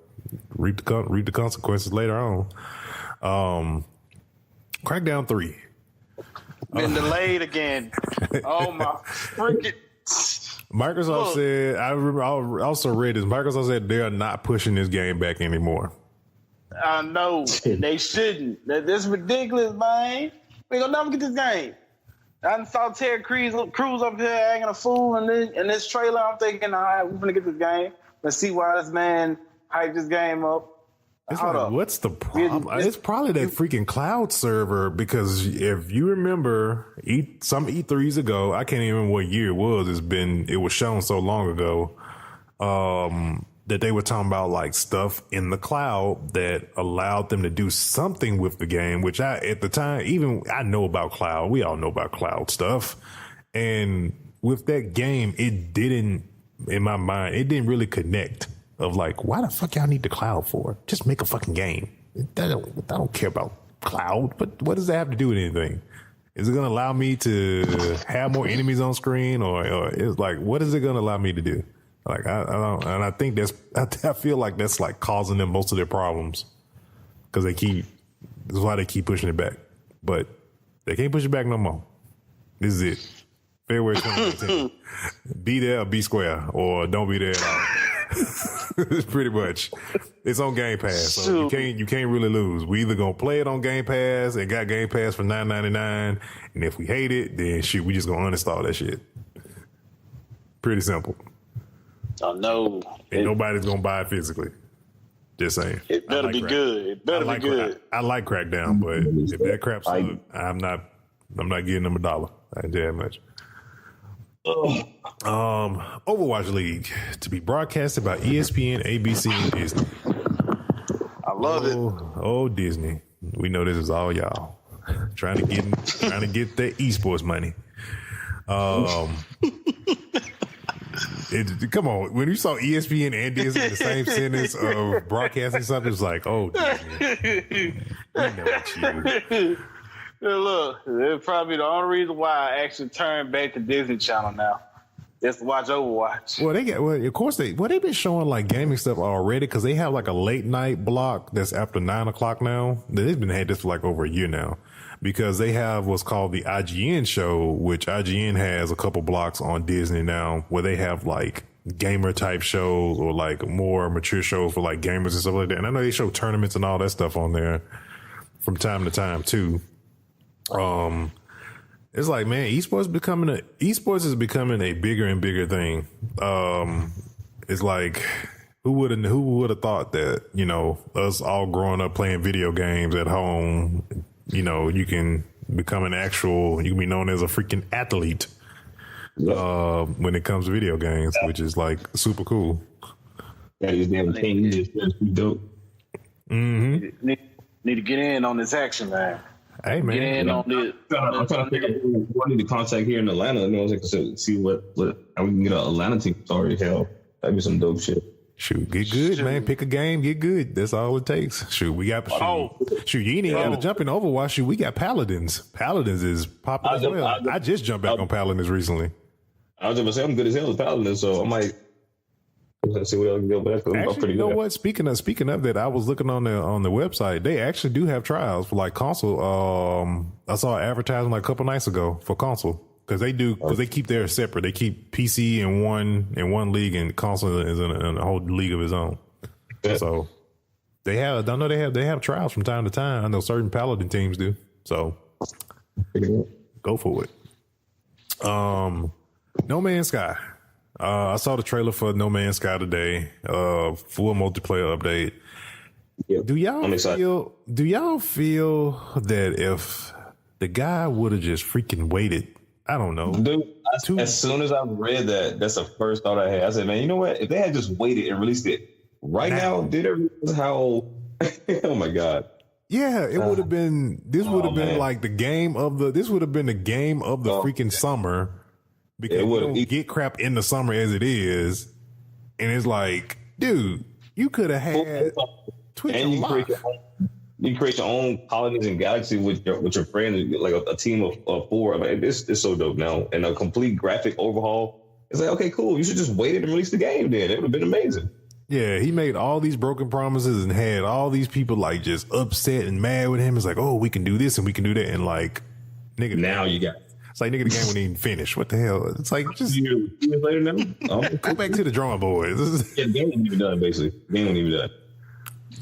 reap the consequences later on. Crackdown 3. Been delayed again. Oh my freaking. Microsoft said, I remember, I also read this. Microsoft said they are not pushing this game back anymore. I know. They shouldn't. This is ridiculous, man. We gonna never get this game. I saw Ted Cruz up here acting a fool in this trailer. I'm thinking, all right, we're going to get this game. Let's see why this man hyped this game up. It's like, what's the problem? It's probably that freaking cloud server because if you remember some E3s ago, I can't even remember what year it was. It was shown so long ago that they were talking about like stuff in the cloud that allowed them to do something with the game, which at the time, I know about cloud. We all know about cloud stuff. And with that game, in my mind, it didn't really connect of like, why the fuck y'all need the cloud for? Just make a fucking game. I don't care about cloud, but what does that have to do with anything? Is it going to allow me to have more enemies on screen or it's like, what is it going to allow me to do? Like, I don't, and I think I feel like that's like causing them most of their problems because that's why they keep pushing it back. But they can't push it back no more. This is it. February 2019. Be there or be square or don't be there at all. Pretty much. It's on Game Pass. So you can't really lose. We either gonna play it on Game Pass and got Game Pass for $9.99. And if we hate it, then shoot, we just gonna uninstall that shit. Pretty simple. Oh no! And nobody's gonna buy it physically. Just saying. It better be good. It better be good. I like Crackdown, but if that crap's up, I'm not giving them $1. I ain't that much. Overwatch League to be broadcasted by ESPN, ABC, and Disney. I love it. Oh, Disney. We know this is all y'all. trying to get that esports money. Come on, when you saw ESPN and Disney in the same sentence of broadcasting something, it was like, oh, Disney, you know what you. Look, it's probably the only reason why I actually turned back to Disney Channel now. Just to watch Overwatch. Of course they've been showing like gaming stuff already because they have like a late night block that's after 9 o'clock now. They've been had this for like over a year now because they have what's called the IGN show, which IGN has a couple blocks on Disney now where they have like gamer type shows or like more mature shows for like gamers and stuff like that. And I know they show tournaments and all that stuff on there from time to time too. It's like, man, esports is becoming a bigger and bigger thing. It's like, who would have thought that, you know, us all growing up playing video games at home, you know, you can become you can be known as a freaking athlete, when it comes to video games, which is like super cool. That is damn thing. That's pretty dope. Mm-hmm. Need to get in on this action, man. Hey, man. Get in on this. I'm trying to figure out who I need to contact here in Atlanta. And I was like, see how we can get an Atlanta team started. Hell, that'd be some dope shit. Shoot, get good, man. Pick a game, get good. That's all it takes. Shoot, we got shoot. You ain't even got to jump in Overwatch. Shoot, we got Paladins. Paladins is popular as well. I just jumped back on Paladins recently. I was just gonna say I'm good as hell with Paladins, so I might see what else can go. But I'm pretty you know good. what? Speaking of that, I was looking on the website. They actually do have trials for like console. I saw an advertisement like a couple nights ago for console. Because they keep theirs separate. They keep PC in one league and console is in a whole league of its own. Yeah. So they have trials from time to time. I know certain Paladin teams do. So go for it. No Man's Sky. I saw the trailer for No Man's Sky today. Full multiplayer update. Yep. Do y'all feel that if the guy would have just freaking waited? I don't know. Dude, as soon as I read that, that's the first thought I had. I said, man, you know what? If they had just waited and released it right now, did it realize how oh my God. Yeah, it would have been like the game of the freaking summer, because we don't get crap in the summer as it is. And it's like, dude, you could have had Twitch and you create your own colonies and galaxy with your friends, like a team of 4. I mean, it's so dope now. And a complete graphic overhaul. It's like, okay, cool. You should just wait and release the game then. It would have been amazing. Yeah, he made all these broken promises and had all these people like just upset and mad with him. It's like, oh, we can do this and we can do that. And like, nigga. Now you got it's like, nigga, the game wouldn't even finish. What the hell? It's like, just years later now. Go back to the drawing board. Yeah, the game wasn't even done, basically. The game wasn't even done.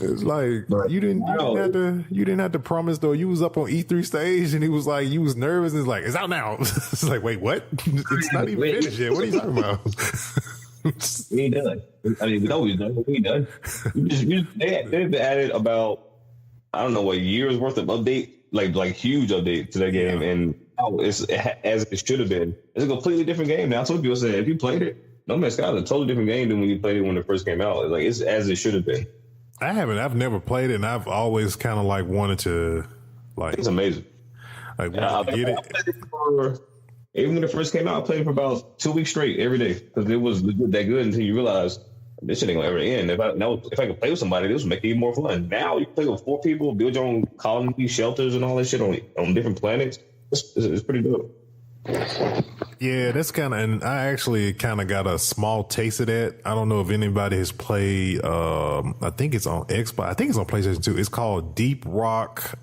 It's like you didn't have to promise though. You was up on E3 stage and he was like, you was nervous and it's like, it's out now. It's like, wait, what? It's not even finished yet. What are you talking about? We ain't done. I mean, we know we're done, but we ain't done. They've added about, I don't know what, years worth of update, like huge update to that game, and it's as it should have been. It's a completely different game now. I told people, I said, if you played it, No Man's Sky is a totally different game than when you played it when it first came out. Like, it's as it should have been. I've never played it, and I've always kind of like wanted to, like, it's amazing. Like, get it. Even when it first came out, I played it for about 2 weeks straight every day because it was that good until you realize this shit ain't gonna ever end. If I could play with somebody, this would make it even more fun. Now you play with 4 people, build your own colony shelters and all that shit on different planets. It's pretty dope. Yeah, that's kind of, and I actually kind of got a small taste of that. I don't know if anybody has played. I think it's on Xbox. I think it's on PlayStation 2. It's called Deep Rock.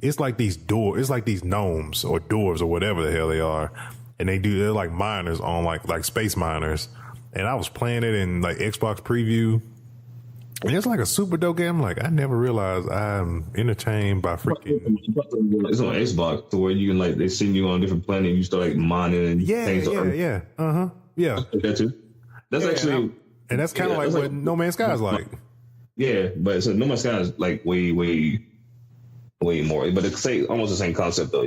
It's like these gnomes or dwarves or whatever the hell they are, and they're like miners on like space miners. And I was playing it in like Xbox preview, and it's like a super dope game. Like, I never realized I'm entertained by freaking. It's on Xbox to where you can, like, they send you on a different planet and you start like mining and things. Yeah. Yeah. That too. That's actually, and that's kind of like what No Man's Sky is like. Yeah, but No Man's Sky is like way more, but it's almost the same concept though.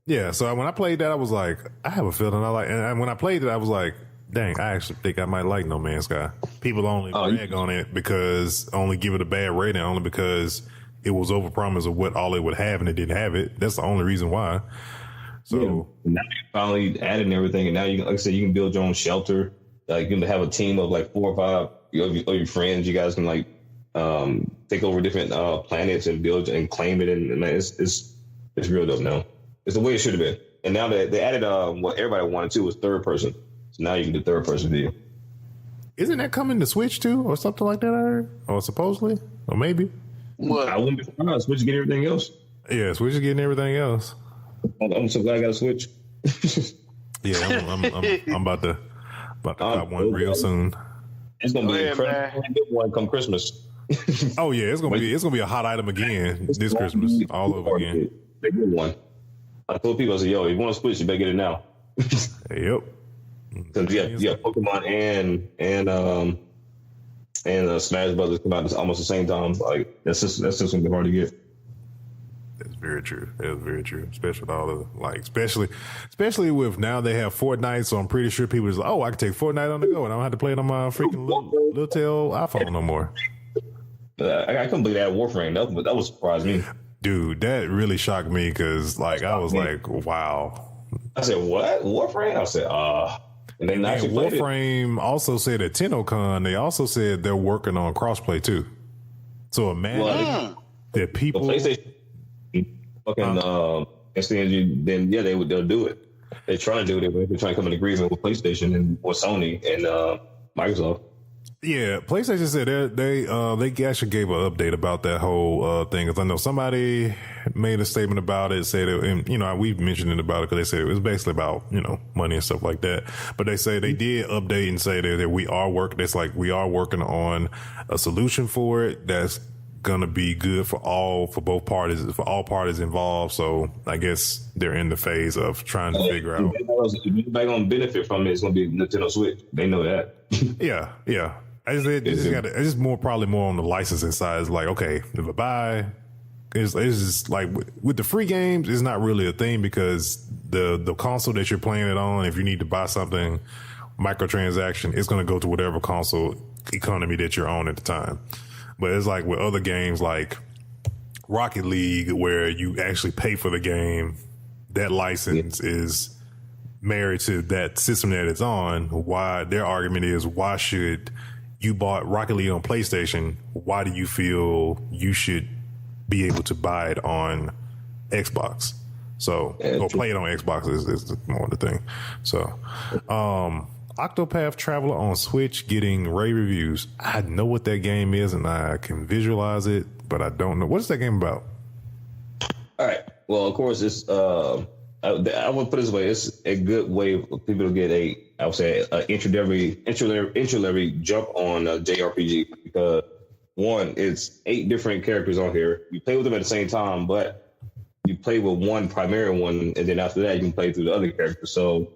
Yeah. So when I played that, I was like, I have a feeling I like. And when I played it, I was like, dang, I actually think I might like No Man's Sky. People only rag on it only give it a bad rating only because it was overpromised of what all it would have, and it didn't have it. That's the only reason why. So now you finally added everything, and now you can, like I said, you can build your own shelter. Like you can have a team of like 4 or 5 of your friends. You guys can like take over different planets and build and claim it, and man, it's real dope now. It's the way it should have been. And now that they added what everybody wanted to was third person. So now you can do third person view. Isn't that coming to Switch too, or something like that? I heard, or supposedly, or maybe. Well, I wouldn't be surprised. Switch get everything else. Yeah, Switch is getting everything else. I'm so glad I got a Switch. Yeah, I'm about to cop one real soon. It's gonna be incredible one come Christmas. Oh yeah, it's gonna be a hot item again this Christmas, all over again. They good one. I told people, I said, "Yo, if you want to Switch, you better get it now." Yep. Because yeah, Pokemon and Smash Brothers come out at almost the same time. Like that's just gonna be hard to get. That's very true. That's very true. Especially with all the especially with now they have Fortnite, so I'm pretty sure people is like, oh, I can take Fortnite on the go and I don't have to play it on my freaking little tail iPhone no more. I couldn't believe that Warframe. That was surprised me. Dude, that really shocked me because I was like, wow. I said, what? Warframe? I said, and then Warframe also said at TennoCon, they also said they're working on crossplay too. So imagine that people PlayStation fucking then they'll do it. They're trying to do it. They're trying to come in agreement with PlayStation and or Sony and Microsoft. Yeah, PlayStation said they actually gave an update about that whole thing. Because I know somebody made a statement about it, said it, and we've mentioned it about it because they said it was basically about money and stuff like that. But they say they did update and say that we are working on a solution for it that's gonna be good for all parties involved. So I guess they're in the phase of trying to figure out. If anybody gonna benefit from it, it's gonna be Nintendo Switch. They know that. Yeah. It's probably more on the licensing side. It's like, okay, if I buy, it's just like with the free games, it's not really a thing because the console that you're playing it on, if you need to buy something, microtransaction, it's going to go to whatever console economy that you're on at the time. But it's like with other games like Rocket League, where you actually pay for the game, that license is married to that system that it's on. Why their argument is, why should you bought Rocket League on PlayStation? Why do you feel you should be able to buy it on Xbox? So, or play it on Xbox is more the thing. So, Octopath Traveler on Switch getting rave reviews. I know what that game is and I can visualize it, but I don't know. What is that game about? All right. Well, of course, it's I would put it this way: it's a good way for people to get an entry-level jump on JRPG because one, it's 8 different characters on here. You play with them at the same time, but you play with one primary one, and then after that, you can play through the other characters. So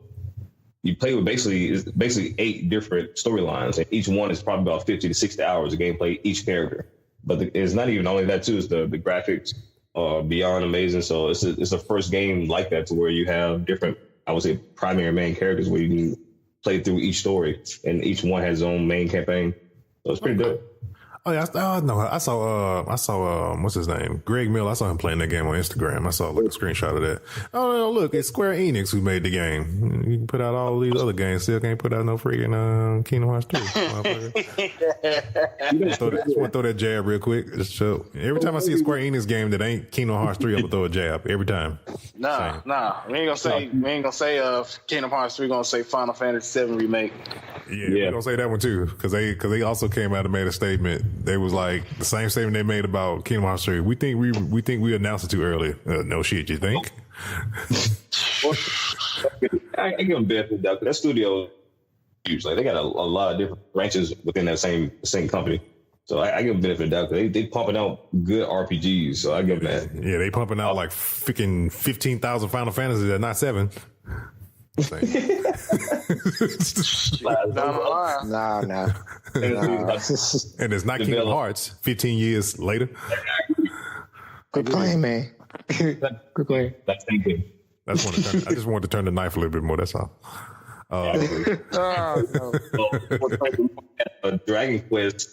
you play with basically 8 different storylines, and each one is probably about 50 to 60 hours of gameplay each character. But it's not even only that too; it's the graphics. Beyond amazing. So it's a first game like that to where you have different, I would say, primary main characters where you can play through each story and each one has its own main campaign. So it's pretty good. Oh yeah, no, I saw what's his name? Greg Mill. I saw him playing that game on Instagram. I saw a screenshot of that. Oh no, look, it's Square Enix who made the game. You can put out all these other games, still can't put out no freaking Kingdom Hearts 3. I just want to throw that jab real quick. Just so every time I see a Square Enix game that ain't Kingdom Hearts 3, I'm gonna throw a jab every time. Nah. We ain't gonna say Kingdom Hearts 3. We're gonna say Final Fantasy 7 remake. Yeah, we're gonna say that one too because they also came out and made a statement. They was like the same statement they made about Kingdom Hearts 3. We think we announced it too early. No shit, you think? I give them benefit though. That studio huge. Like they got a lot of different branches within that same company. So I give them benefit of doubt because they pumping out good RPGs. So I give them that. Yeah, they pumping out like freaking 15,000 Final Fantasies at not 7. No. And it's not Kingdom Hearts 15 years later. Good playing, man. Good playing. That's thinking. I just wanted to turn the knife a little bit more. That's all. Dragon Quest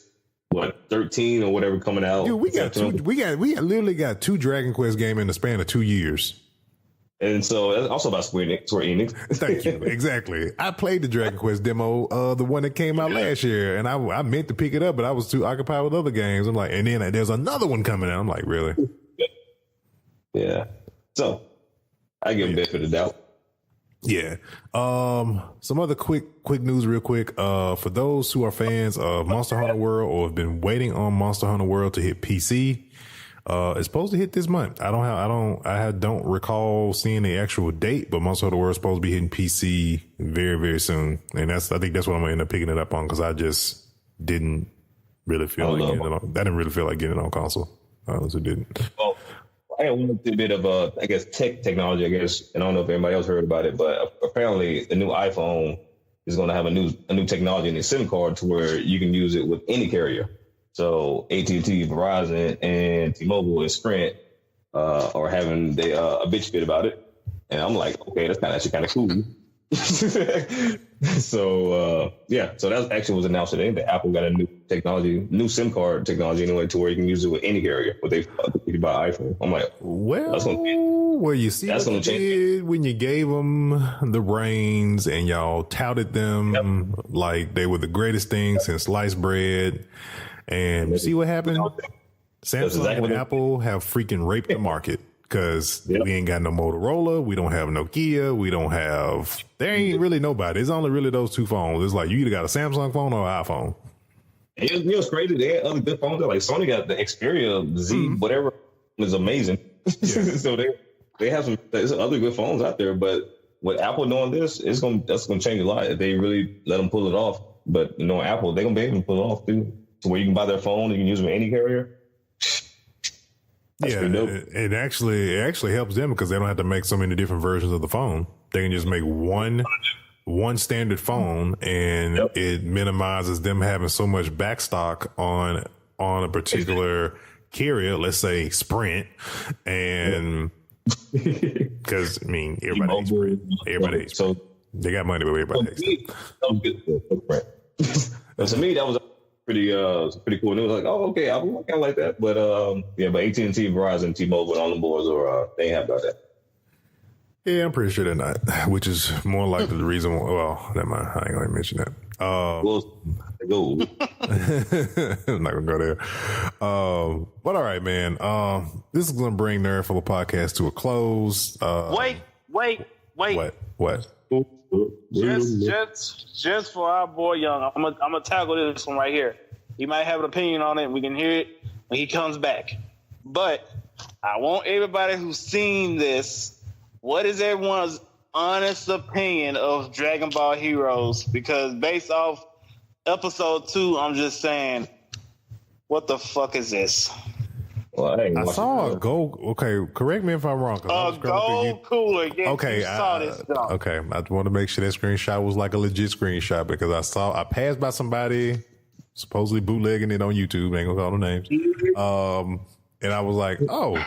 13 or whatever coming out. Dude, we literally got 2 Dragon Quest games in the span of 2 years. And so that's also about Square Enix. Thank you. Exactly. I played the Dragon Quest demo, the one that came out last year, and I meant to pick it up, but I was too occupied with other games. I'm like, and then there's another one coming out. I'm like, really? Yeah. So I give him benefit of the doubt. Yeah. Some other quick news real quick. For those who are fans of Monster Hunter World or have been waiting on Monster Hunter World to hit PC, it's supposed to hit this month. I don't recall seeing the actual date, but Monster Hunter World is supposed to be hitting PC very, very soon. And I think that's what I'm gonna end up picking it up on, because I just didn't really feel like getting it on. I didn't really feel like getting it on console. I honestly didn't. Well, I had one bit of I guess technology, I guess, and I don't know if anybody else heard about it, but apparently the new iPhone is going to have a new technology in the SIM card to where you can use it with any carrier. So AT&T, Verizon, and T-Mobile and Sprint are having a bitch fit about it, and I'm like, okay, that's actually kind of cool. So that actually was announced today that Apple got a new SIM card technology anyway, to where you can use it with any carrier. But if you buy an iPhone, I'm like, well, you see what you did when you gave them the reins and y'all touted them like they were the greatest thing since sliced bread. And see what happened? Samsung and Apple have freaking raped the market, because we ain't got no Motorola, we don't have Nokia, there ain't really nobody. It's only really those 2 phones. It's like you either got a Samsung phone or an iPhone. You know what's crazy? They had other good phones. Like Sony got the Xperia Z, whatever, is amazing. Yeah. So they have there's other good phones out there, but with Apple doing this, that's gonna change a lot if they really let them pull it off. But Apple, they're gonna be able to pull it off too, to where you can buy their phone and you can use them with any carrier. That's it actually helps them, because they don't have to make so many different versions of the phone. They can just make one standard phone, and it minimizes them having so much backstock on a particular carrier, let's say Sprint, and because everybody hates Sprint. Everybody hates Sprint. So they got money, but everybody hates them. To me, that was pretty cool. And it was like, oh, okay, I kind of like that. But but AT&T, Verizon, T-Mobile, all the boards they ain't happy about that. Yeah, I'm pretty sure they're not, which is more likely the reason. Well, never mind. I ain't gonna mention that. Go. I'm not gonna go there. But all right, man. This is gonna bring Nerdful of Podcast to a close. Wait. What? Just for our boy Young, I'm gonna tackle this one right here. He might have an opinion on it. We can hear it when he comes back. But I want everybody who's seen this, what is everyone's honest opinion of Dragon Ball Heroes? Because based off episode 2, I'm just saying, what the fuck is this? Well, I saw a gold. Okay, correct me if I'm wrong. A gold cooler. Yeah, okay, okay. I want to make sure that screenshot was like a legit screenshot, because I passed by somebody supposedly bootlegging it on YouTube. Ain't gonna call them names. And I was like, oh,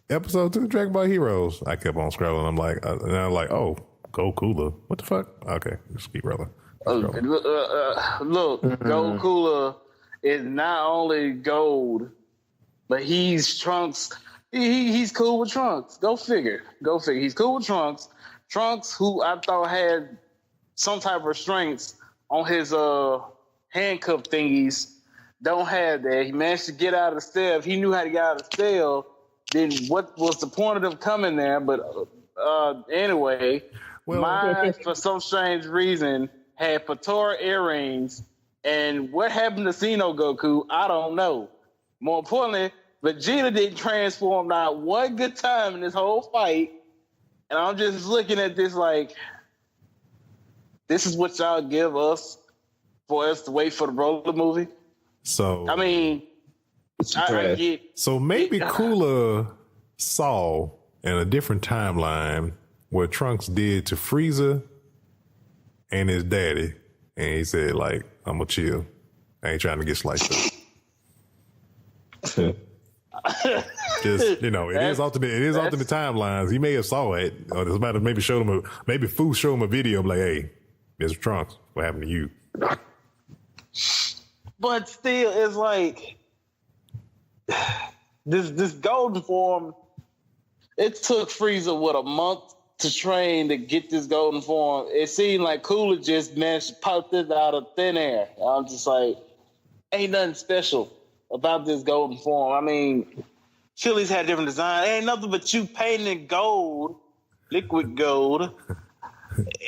episode 2 Dragon Ball Heroes. I kept on scrolling. I'm like, oh, gold cooler. What the fuck? Okay, let's keep rolling. Look, gold cooler is not only gold, but he's Trunks. He's cool with Trunks. Go figure. He's cool with Trunks. Trunks, who I thought had some type of restraints on his handcuff thingies, don't have that. He managed to get out of the cell. If he knew how to get out of the cell, then what was the point of them coming there? But anyway, mine, for some strange reason, had Patora earrings. And what happened to Xeno Goku, I don't know. More importantly, Vegeta didn't transform not one good time in this whole fight. And I'm just looking at this like, this is what y'all give us for us to wait for the roller movie? So, I mean, I get... So maybe Cooler saw in a different timeline what Trunks did to Frieza and his daddy. And he said, like, I'm going to chill. I ain't trying to get sliced up. Just, it is alternate timelines. He may have saw it, or somebody maybe showed him maybe Fu showed him a video of like, hey, Mr. Trunks, what happened to you? But still, it's like this golden form. It took Frieza a month to train to get this golden form. It seemed like Cooler just popped it out of thin air. I'm just like, ain't nothing special about this golden form. I mean, Chili's had different design. Ain't nothing but you painting gold, liquid gold,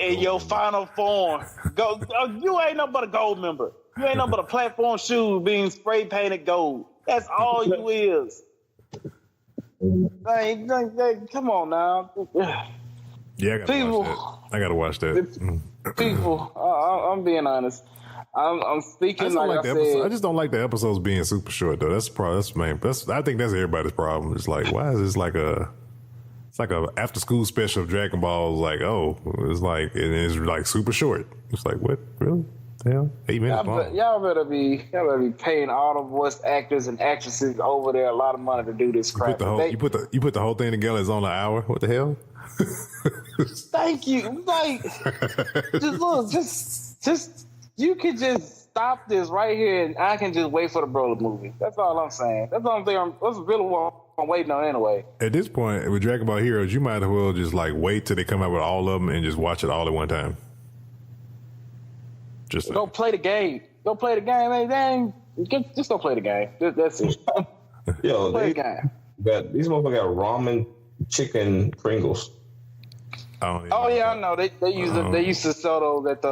in your final form. You ain't nothing but a gold member. You ain't nothing but a platform shoe being spray painted gold. That's all you is. Like, come on now. Yeah, I gotta watch that. People, I'm being honest. I'm speaking like I said. I just don't like the episodes being super short though. That's main. I think that's everybody's problem. It's like, why is this like a after school special of Dragon Ball? Like, oh, it's like super short. It's like, what, really? Hell, 8 minutes long. Y'all better be paying all the voice actors and actresses over there a lot of money to do this crap. You put the whole thing together. It's on an hour. What the hell? Thank you. Like, just you could just stop this right here, and I can just wait for the Broly movie. That's all I'm saying. That's all I'm saying. That's really what I'm waiting on anyway. At this point, with Dragon Ball Heroes, you might as well just like wait till they come out with all of them and just watch it all at one time. Just go play the game. Go play the game, man. Just go play the game. That's it. Yo, play the game. These motherfuckers got ramen chicken Pringles. Oh yeah, I know. They used to sell those at the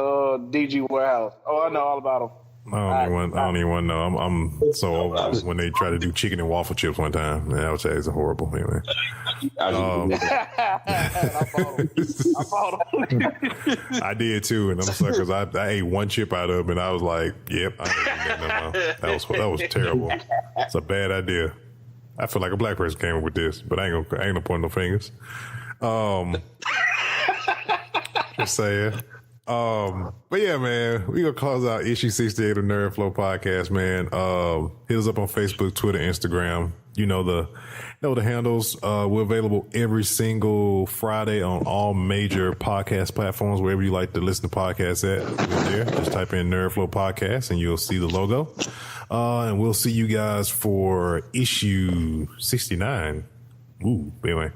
DG warehouse. Oh, I know all about them. I don't even want to know. I'm so over when they try to do chicken and waffle chips one time. Man, that was horrible. Anyway, I bought them. I did too, and I'm sorry because I ate one chip out of them, and I was like, "Yep, I ain't eating that no more." That was terrible. It's a bad idea. I feel like a black person came up with this, but I ain't gonna point no fingers. Just saying. But yeah, man, we gonna close out issue 68 of Nerd Flow Podcast, man. Hit us up on Facebook, Twitter, Instagram. You know the handles. We're available every single Friday on all major podcast platforms, wherever you like to listen to podcasts at. We're there. Just type in Nerd Flow Podcast and you'll see the logo. And we'll see you guys for issue 69. Ooh, anyway.